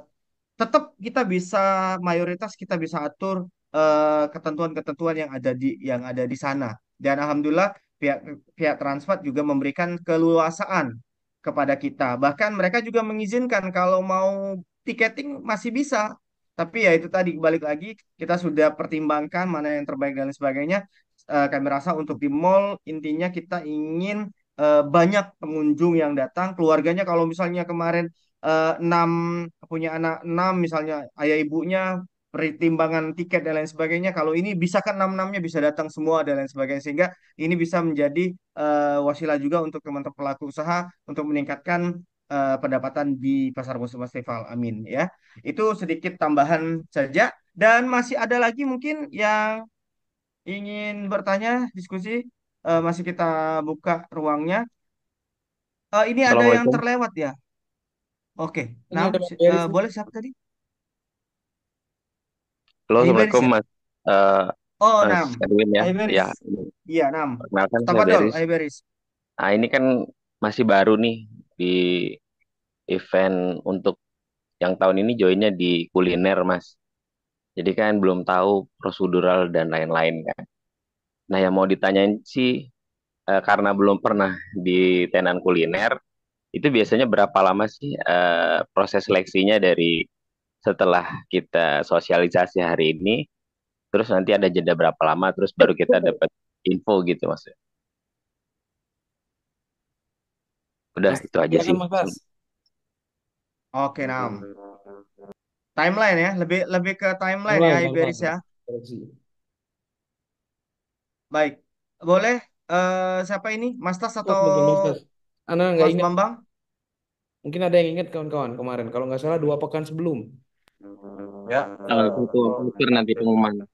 tetap kita bisa mayoritas kita bisa atur ketentuan-ketentuan yang ada di sana. Dan alhamdulillah pihak pihak Transmart juga memberikan keleluasaan kepada kita. Bahkan mereka juga mengizinkan kalau mau tiketing masih bisa. Tapi ya itu tadi, balik lagi kita sudah pertimbangkan mana yang terbaik dan lain sebagainya. Kami rasa untuk di mall intinya kita ingin banyak pengunjung yang datang. Keluarganya kalau misalnya kemarin enam punya anak enam misalnya, ayah ibunya pertimbangan tiket dan lain sebagainya, kalau ini bisa kan enam-enamnya bisa datang semua dan lain sebagainya, sehingga ini bisa menjadi wasilah juga untuk teman-teman pelaku usaha untuk meningkatkan pendapatan di pasar musim festival. Amin ya. Itu sedikit tambahan saja, dan masih ada lagi mungkin yang ingin bertanya, diskusi, masih kita buka ruangnya. Ini ada yang Assalamualaikum. terlewat ya. Oke, Ini nah ada Pak Beris nih. boleh siapa tadi? Halo, Iberis Assalamualaikum ya? Mas. Eh, Oh, Mas Nam. Erwin ya. Iberis. Ya, Iya, Nam. perkenalkan saya Tafadhol, Beris. Iberis. Nah, ini kan masih baru nih di event untuk yang tahun ini joinnya di kuliner, Mas. Jadi kan belum tahu prosedural dan lain-lain kan. Nah, yang mau ditanyain sih, karena belum pernah di tenan kuliner, itu biasanya berapa lama sih proses seleksinya dari setelah kita sosialisasi hari ini, terus nanti ada jeda berapa lama, terus baru kita dapat info gitu, Mas. Udah, Mas, itu aja silakan sih. Mas Bas. Oke, Nam. Timeline ya, lebih lebih ke timeline ya, Timeline, Iberis timeline. ya. Koreksi. Baik. Boleh siapa ini? Mas Tas Tas atau mungkin Mas Tas. Ana nggak Mas ingat. Bambang? Mungkin ada yang ingat kawan-kawan kemarin. Kalau nggak salah 2 pekan sebelum. Ya, Tanggal 1 Oktober nanti pengumuman.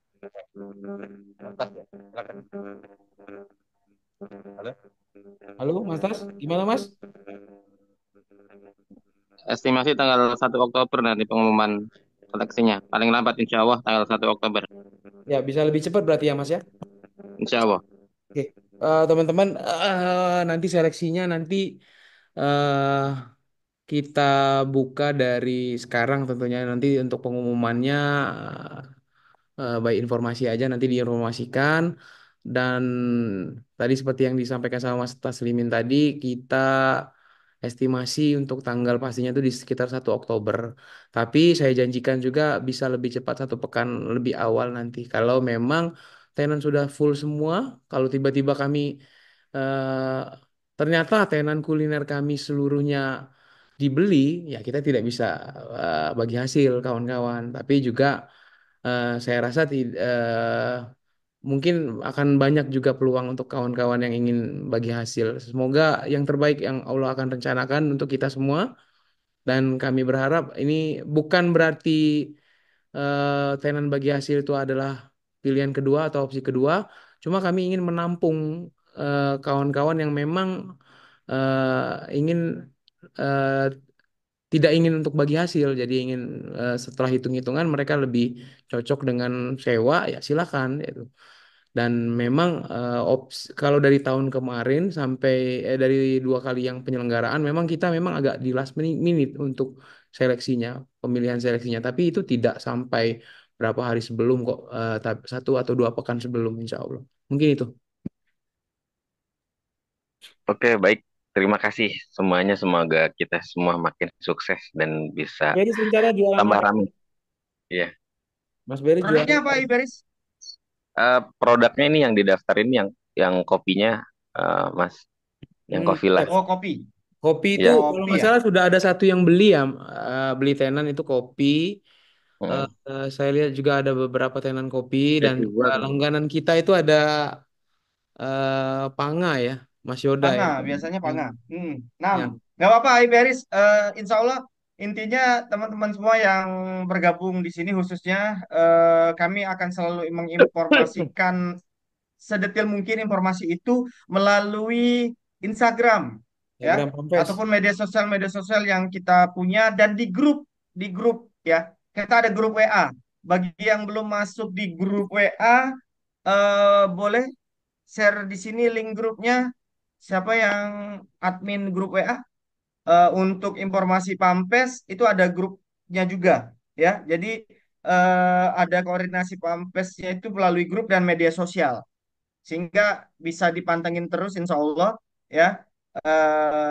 Tas, gimana Mas? Estimasi tanggal 1 Oktober nanti pengumuman seleksinya. Paling lambat insya Allah tanggal 1 Oktober. Ya, bisa lebih cepat berarti ya Mas ya. Insya Allah. Oke. Teman-teman, nanti seleksinya nanti eh kita buka dari sekarang tentunya nanti untuk pengumumannya baik informasi aja nanti diinformasikan dan tadi seperti yang disampaikan sama Mas Taslimin tadi kita estimasi untuk tanggal pastinya itu di sekitar 1 Oktober. Tapi saya janjikan juga bisa lebih cepat 1 pekan lebih awal nanti. Kalau memang tenan sudah full semua, kalau tiba-tiba kami eh, ternyata tenan kuliner kami seluruhnya dibeli, ya kita tidak bisa bagi hasil kawan-kawan. Tapi juga saya rasa mungkin akan banyak juga peluang untuk kawan-kawan yang ingin bagi hasil. Semoga yang terbaik yang Allah akan rencanakan untuk kita semua. Dan kami berharap ini bukan berarti tenan bagi hasil itu adalah pilihan kedua atau opsi kedua. Cuma kami ingin menampung kawan-kawan yang memang ingin eh, tidak ingin untuk bagi hasil, jadi ingin setelah hitung-hitungan mereka lebih cocok dengan sewa, ya silakan itu. Dan memang kalau dari tahun kemarin sampai dari 2 kali yang penyelenggaraan, memang kita memang agak di last minute untuk seleksinya, pemilihan seleksinya. Tapi itu tidak sampai berapa hari sebelum kok, 1 atau 2 pekan sebelum, insya Allah. Mungkin itu. Oke, baik. Terima kasih semuanya. Semoga kita semua makin sukses dan bisa Jadi rencana jualan tambah apa? ramai. Iya. Mas Beri Produknya jualan apa, apa? Iberis? Produknya ini yang didaftarin yang kopinya, Mas, yang Hmm, kopi lah. Oh, kopi. Kopi itu Ya. kalau Kopi nggak ya? salah sudah ada satu yang beli ya, beli tenan itu kopi. Mm. Saya lihat juga ada beberapa tenan kopi dan juga Kedua, langganan kita itu ada Panga ya, Mas Yoda Panga, ya. biasanya Yang, Panga. Nah, yang nggak apa-apa, Iberis. Insya Allah, intinya teman-teman semua yang bergabung di sini khususnya, kami akan selalu menginformasikan sedetil mungkin informasi itu melalui Instagram, ya, Telegram Pampers. ataupun media sosial yang kita punya dan di grup ya. Kita ada grup WA. Bagi yang belum masuk di grup WA, boleh share di sini link grupnya. Siapa yang admin grup WA? Untuk informasi Pampes itu ada grupnya juga ya. Jadi ada koordinasi Pampesnya itu melalui grup dan media sosial sehingga bisa dipantengin terus insya Allah ya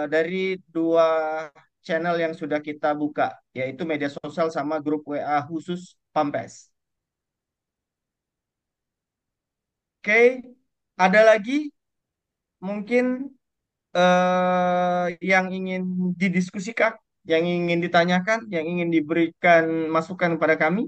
dari dua channel yang sudah kita buka yaitu media sosial sama grup WA khusus Pampes. Oke, ada lagi mungkin yang ingin didiskusikan, yang ingin ditanyakan, yang ingin diberikan masukan kepada kami.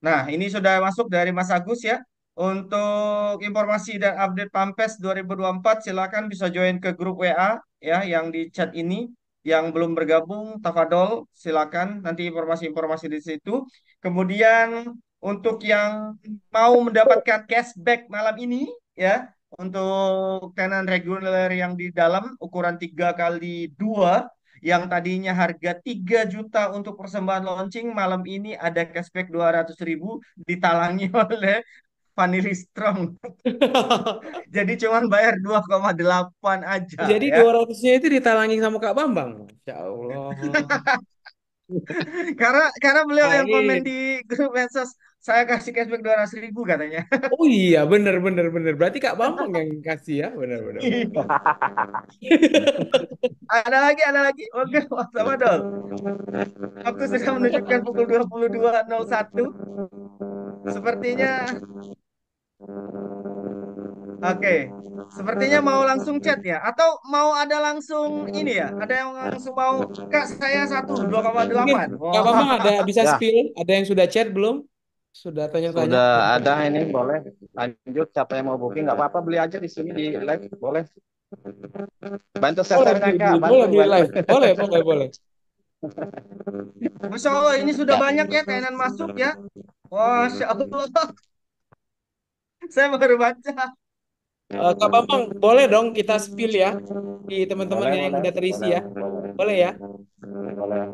Nah, ini sudah masuk dari Mas Agus ya. Untuk informasi dan update Pampes 2024, silakan bisa join ke grup WA ya yang di chat ini. Yang belum bergabung, Tafadol, silakan nanti informasi-informasi di situ. Kemudian untuk yang mau mendapatkan cashback malam ini ya, untuk tenan reguler yang di dalam ukuran 3 kali 2 yang tadinya harga 3 juta untuk persembahan launching, malam ini ada cashback 200.000 ditalangi oleh Fanny Strong. Jadi cuman bayar 2,8 aja Jadi ya. 200-nya itu ditalangi sama Kak Bambang. Masya Allah. Karena beliau Nah yang ini, komen di grup medsos, saya kasih cashback 200.000 katanya. oh iya bener bener bener. Berarti Kak Bambang yang kasih ya, bener bener bener. Ada lagi. Oke, sama dong. Waktu sudah menunjukkan pukul 22.01. Sepertinya Oke, sepertinya mau langsung chat ya, atau mau ada langsung ini ya, ada yang langsung mau Kak saya satu dua koma Oke, delapan. Kak Wah, Bambang ada bisa Ya, spill? Ada yang sudah chat belum? Sudah tanya-tanya? sudah ada ini boleh lanjut. Siapa yang mau booking nggak apa-apa, beli aja di sini di live boleh. Bantu Boleh share-nya beli, Kak, boleh bantu beli bantu. live. Boleh, boleh, boleh. Masya Allah, ini sudah banyak ya tenan masuk ya. Masya Allah, saya baru baca. Kak Bambang, boleh dong kita spill ya di teman-teman Boleh, yang boleh, udah terisi boleh, ya. boleh, Boleh ya? boleh.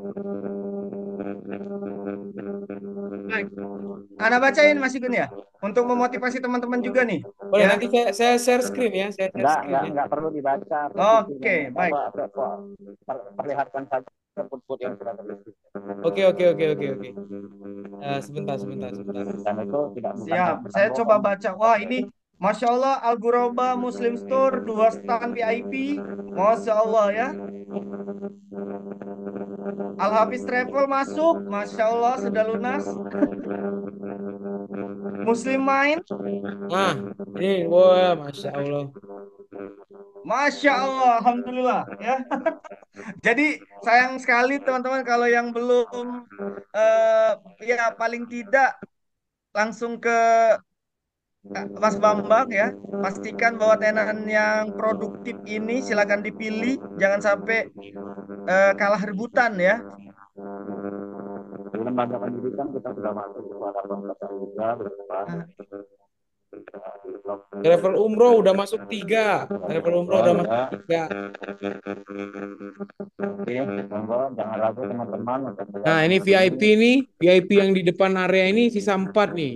Baik, Anda bacain Mas Igun ya, untuk memotivasi teman-teman juga nih, Boleh, ya. nanti saya share screen ya. Saya share screen ya. Enggak perlu dibaca Oke, posisinya. baik. Perlihatkan saja input yang sudah terisi. Oke, oke, oke, oke, oke. Sebentar, sebentar, sebentar. Dan itu tidak Siap. bukan Saya coba bohong. baca. Wah, ini Masya Allah Al Ghuraba Muslim Store 2 stand VIP. Masya Allah ya. Al Hafiz Travel masuk. Masya Allah sudah lunas. Muslim Mind. Nah, ini, wah, Masya Allah. Masya Allah. Alhamdulillah ya. Jadi sayang sekali teman-teman kalau yang belum eh, ya paling tidak langsung ke Mas Bambang ya, pastikan bahwa tenan yang produktif ini silakan dipilih, jangan sampai kalah rebutan ya. Di lembaga pendidikan kita sudah masuk kepada pembelajaran juga berdepan. Nah, Travel umroh udah masuk 3. Travel umroh Oh udah masuk ya, 3. oke, monggo jangan ragu teman-teman untuk Nah, ini bergabung di VIP sini. nih. VIP yang di depan area ini sisa 4 nih.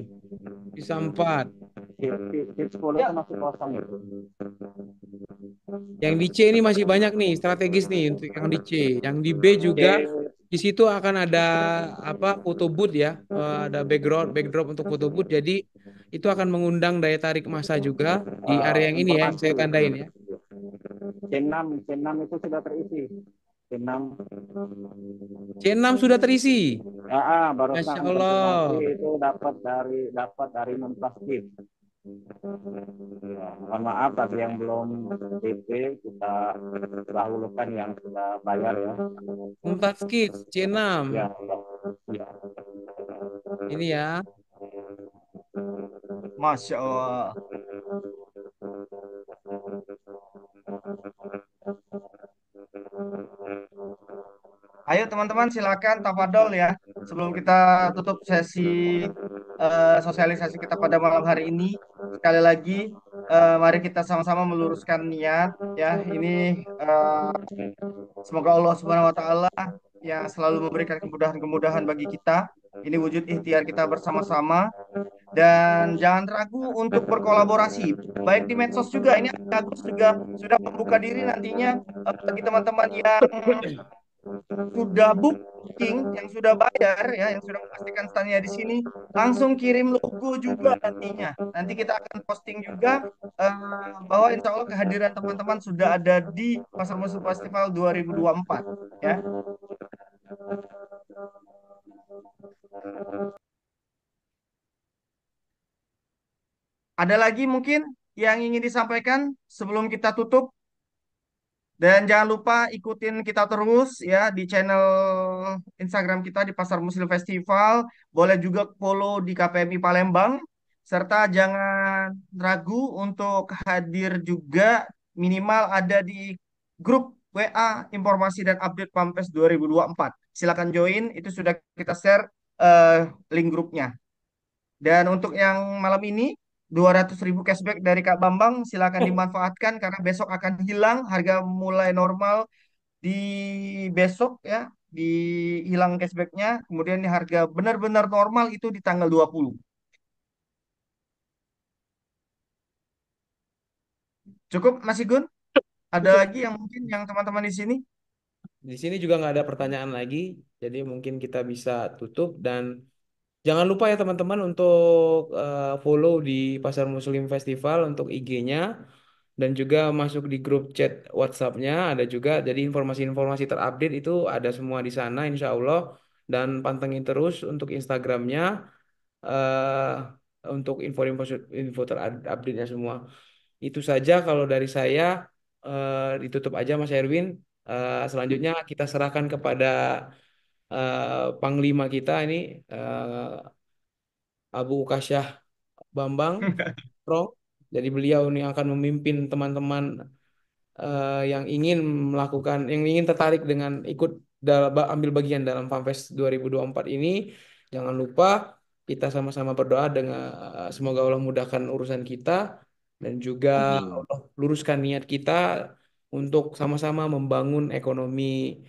Sisa 4. Tip 10 ya, itu masih kosong itu. Yang di C ini masih banyak nih, strategis nih untuk yang di C. Yang di B juga Oke, di situ akan ada apa foto booth ya. Ada backdrop untuk foto booth. Jadi itu akan mengundang daya tarik massa juga di area yang ini ya yang informasi saya tandain ya. C6 itu sudah terisi. C6 C6 sudah terisi. barusan Masya konfirmasi Allah. itu dapat dari Muntaskin. Ya, mohon maaf tadi yang belum DP kita dahulukan yang sudah bayar ya. Mumtaz Kids C6. Ya, ya. Ini ya. Masya Allah. Ayo teman-teman silakan tafadhol ya. Sebelum kita tutup sesi sosialisasi kita pada malam hari ini, sekali lagi mari kita sama-sama meluruskan niat ya. Ini semoga Allah Subhanahu wa taala yang selalu memberikan kemudahan-kemudahan bagi kita. Ini wujud ikhtiar kita bersama-sama dan jangan ragu untuk berkolaborasi baik di medsos juga. Ini Agus juga sudah membuka diri nantinya bagi teman-teman yang sudah booking, yang sudah bayar ya, yang sudah memastikan standnya di sini, langsung kirim logo juga nantinya. Nanti kita akan posting juga bahwa insya Allah kehadiran teman-teman sudah ada di Pasar Muslim Festival 2024 ya. Ada lagi mungkin yang ingin disampaikan sebelum kita tutup? Dan jangan lupa ikutin kita terus ya di channel Instagram kita di Pasar Muslim Festival. Boleh juga follow di KPMI Palembang. Serta jangan ragu untuk hadir juga minimal ada di grup WA informasi dan update Pampres 2024. Silakan join, itu sudah kita share link grupnya. Dan untuk yang malam ini 200.000 cashback dari Kak Bambang silakan dimanfaatkan karena besok akan hilang harga mulai normal di besok ya dihilang cashbacknya kemudian di harga benar-benar normal itu di tanggal 20. Cukup Mas Igun? Ada Cukup. lagi yang mungkin yang teman-teman di sini? Di sini juga nggak ada pertanyaan lagi. Jadi mungkin kita bisa tutup dan jangan lupa ya teman-teman untuk follow di Pasar Muslim Festival untuk IG-nya dan juga masuk di grup chat WhatsApp-nya ada juga. Jadi informasi-informasi terupdate itu ada semua di sana insya Allah dan pantengin terus untuk Instagram-nya eh untuk info terupdate-nya semua. Itu saja kalau dari saya ditutup aja Mas Erwin. Selanjutnya kita serahkan kepada Panglima kita ini Abu Ukasyah Bambang Strong. Jadi beliau ini akan memimpin teman-teman yang ingin tertarik dengan ikut ambil bagian dalam FAMFEST 2024 ini. Jangan lupa kita sama-sama berdoa dengan semoga Allah mudahkan urusan kita dan juga Amin. Allah luruskan niat kita untuk sama-sama membangun ekonomi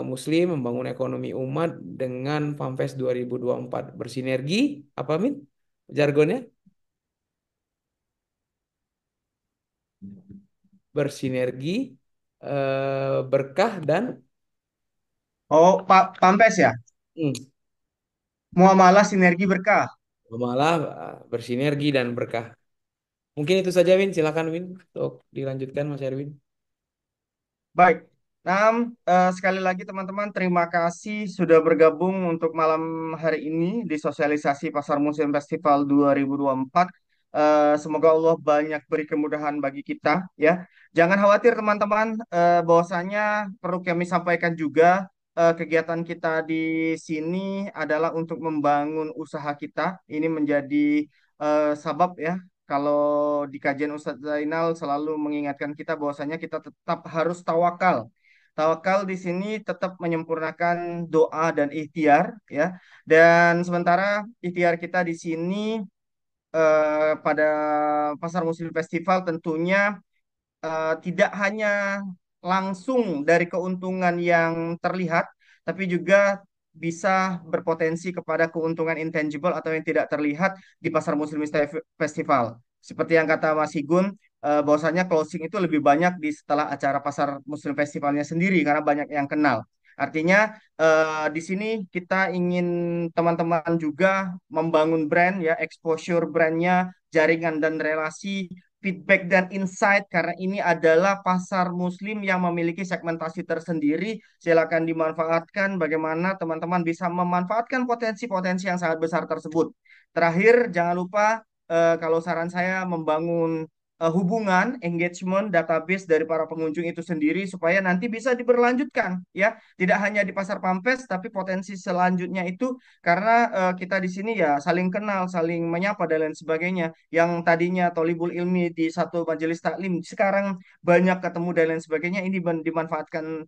Muslim, membangun ekonomi umat dengan FAMFEST 2024 bersinergi, apa Min? Jargonnya? Bersinergi, berkah dan Oh, Pak Pampes ya. hmm, Muamalah sinergi berkah. malah bersinergi dan berkah. Mungkin itu saja Win, silakan Win untuk dilanjutkan Mas Erwin. Baik. Nah, sekali lagi teman-teman, terima kasih sudah bergabung untuk malam hari ini di sosialisasi Pasar Musim Festival 2024. Semoga Allah banyak beri kemudahan bagi kita, ya. Jangan khawatir teman-teman, bahwasanya perlu kami sampaikan juga kegiatan kita di sini adalah untuk membangun usaha kita. Ini menjadi sabab ya kalau di kajian Ustadz Zainal selalu mengingatkan kita bahwasanya kita tetap harus tawakal. Tawakal di sini tetap menyempurnakan doa dan ikhtiar ya. Dan sementara ikhtiar kita di sini pada Pasar Muslim Festival tentunya tidak hanya langsung dari keuntungan yang terlihat, tapi juga bisa berpotensi kepada keuntungan intangible atau yang tidak terlihat di Pasar Muslim Festival. Seperti yang kata Mas Igun, bahwasanya closing itu lebih banyak di setelah acara Pasar Muslim Festivalnya sendiri karena banyak yang kenal. Artinya di sini kita ingin teman-teman juga membangun brand ya, exposure brandnya, jaringan dan relasi feedback dan insight karena ini adalah pasar muslim yang memiliki segmentasi tersendiri. Silakan dimanfaatkan bagaimana teman-teman bisa memanfaatkan potensi-potensi yang sangat besar tersebut. Terakhir, jangan lupa kalau saran saya membangun hubungan, engagement, database dari para pengunjung itu sendiri supaya nanti bisa diberlanjutkan ya. Tidak hanya di pasar Pampes tapi potensi selanjutnya itu karena kita di sini ya saling kenal, saling menyapa dan lain sebagainya. Yang tadinya tolibul ilmi di satu majelis taklim, sekarang banyak ketemu dan lain sebagainya. Ini dimanfaatkan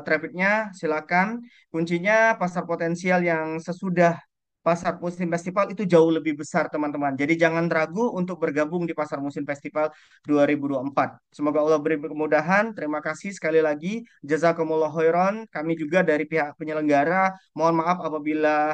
trafficnya, silakan. Kuncinya pasar potensial yang sesudah Pasar Musim Festival itu jauh lebih besar, teman-teman. Jadi jangan ragu untuk bergabung di Pasar Musim Festival 2024. Semoga Allah beri kemudahan. Terima kasih sekali lagi. Jazakumullah khairan. Kami juga dari pihak penyelenggara, mohon maaf apabila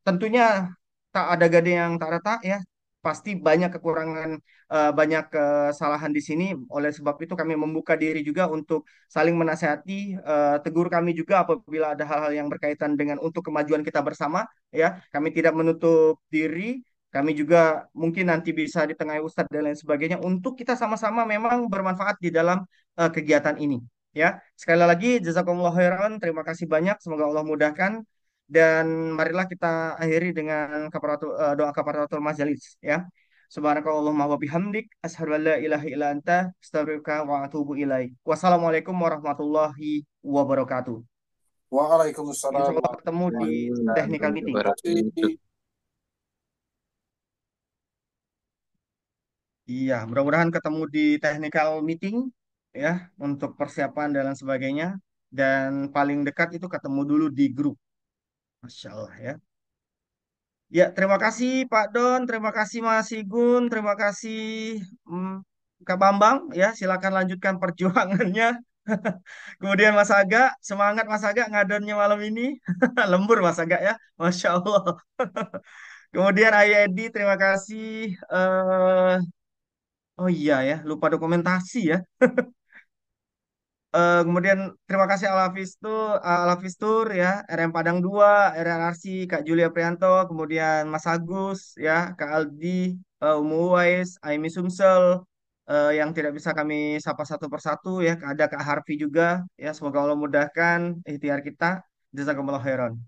tentunya tak ada gading yang tak retak ya. Pasti banyak kekurangan, banyak kesalahan di sini. Oleh sebab itu kami membuka diri juga untuk saling menasihati, tegur kami juga apabila ada hal-hal yang berkaitan dengan untuk kemajuan kita bersama. Ya, kami tidak menutup diri. Kami juga mungkin nanti bisa ditengahi Ustadz dan lain sebagainya untuk kita sama-sama memang bermanfaat di dalam kegiatan ini. Ya, sekali lagi jazakumullah khairan. Terima kasih banyak. Semoga Allah mudahkan. Dan marilah kita akhiri dengan doa kafaratul majelis ya. Subhanakallahumma wa bihamdik asyhadu an la ilaha illa anta astaghfiruka wa atubu ilaik. Wassalamualaikum warahmatullahi wabarakatuh. Waalaikumsalam Insya Allah ketemu di warahmatullahi technical meeting. wabarakatuh. Iya, mudah-mudahan ketemu di technical meeting ya untuk persiapan dan lain sebagainya. Dan paling dekat itu ketemu dulu di grup. Masya Allah ya. Ya, terima kasih Pak Don, terima kasih Mas Igun, terima kasih mm, Kak Bambang ya. Silakan lanjutkan perjuangannya. Kemudian Mas Aga, semangat Mas Aga ngadonnya malam ini. Lembur Mas Aga ya, Masya Allah. Kemudian Ayah Edi, terima kasih. Oh iya ya, lupa dokumentasi ya. Kemudian terima kasih Alafistur ya, RM Padang 2, RRRC, Kak Julia Prianto, kemudian Mas Agus ya, Kak Aldi, Umu Uwais, Aimi Sumsel, yang tidak bisa kami sapa satu persatu ya, ada Kak Harfi juga ya, semoga Allah mudahkan ikhtiar kita. Jazakumullah khairan.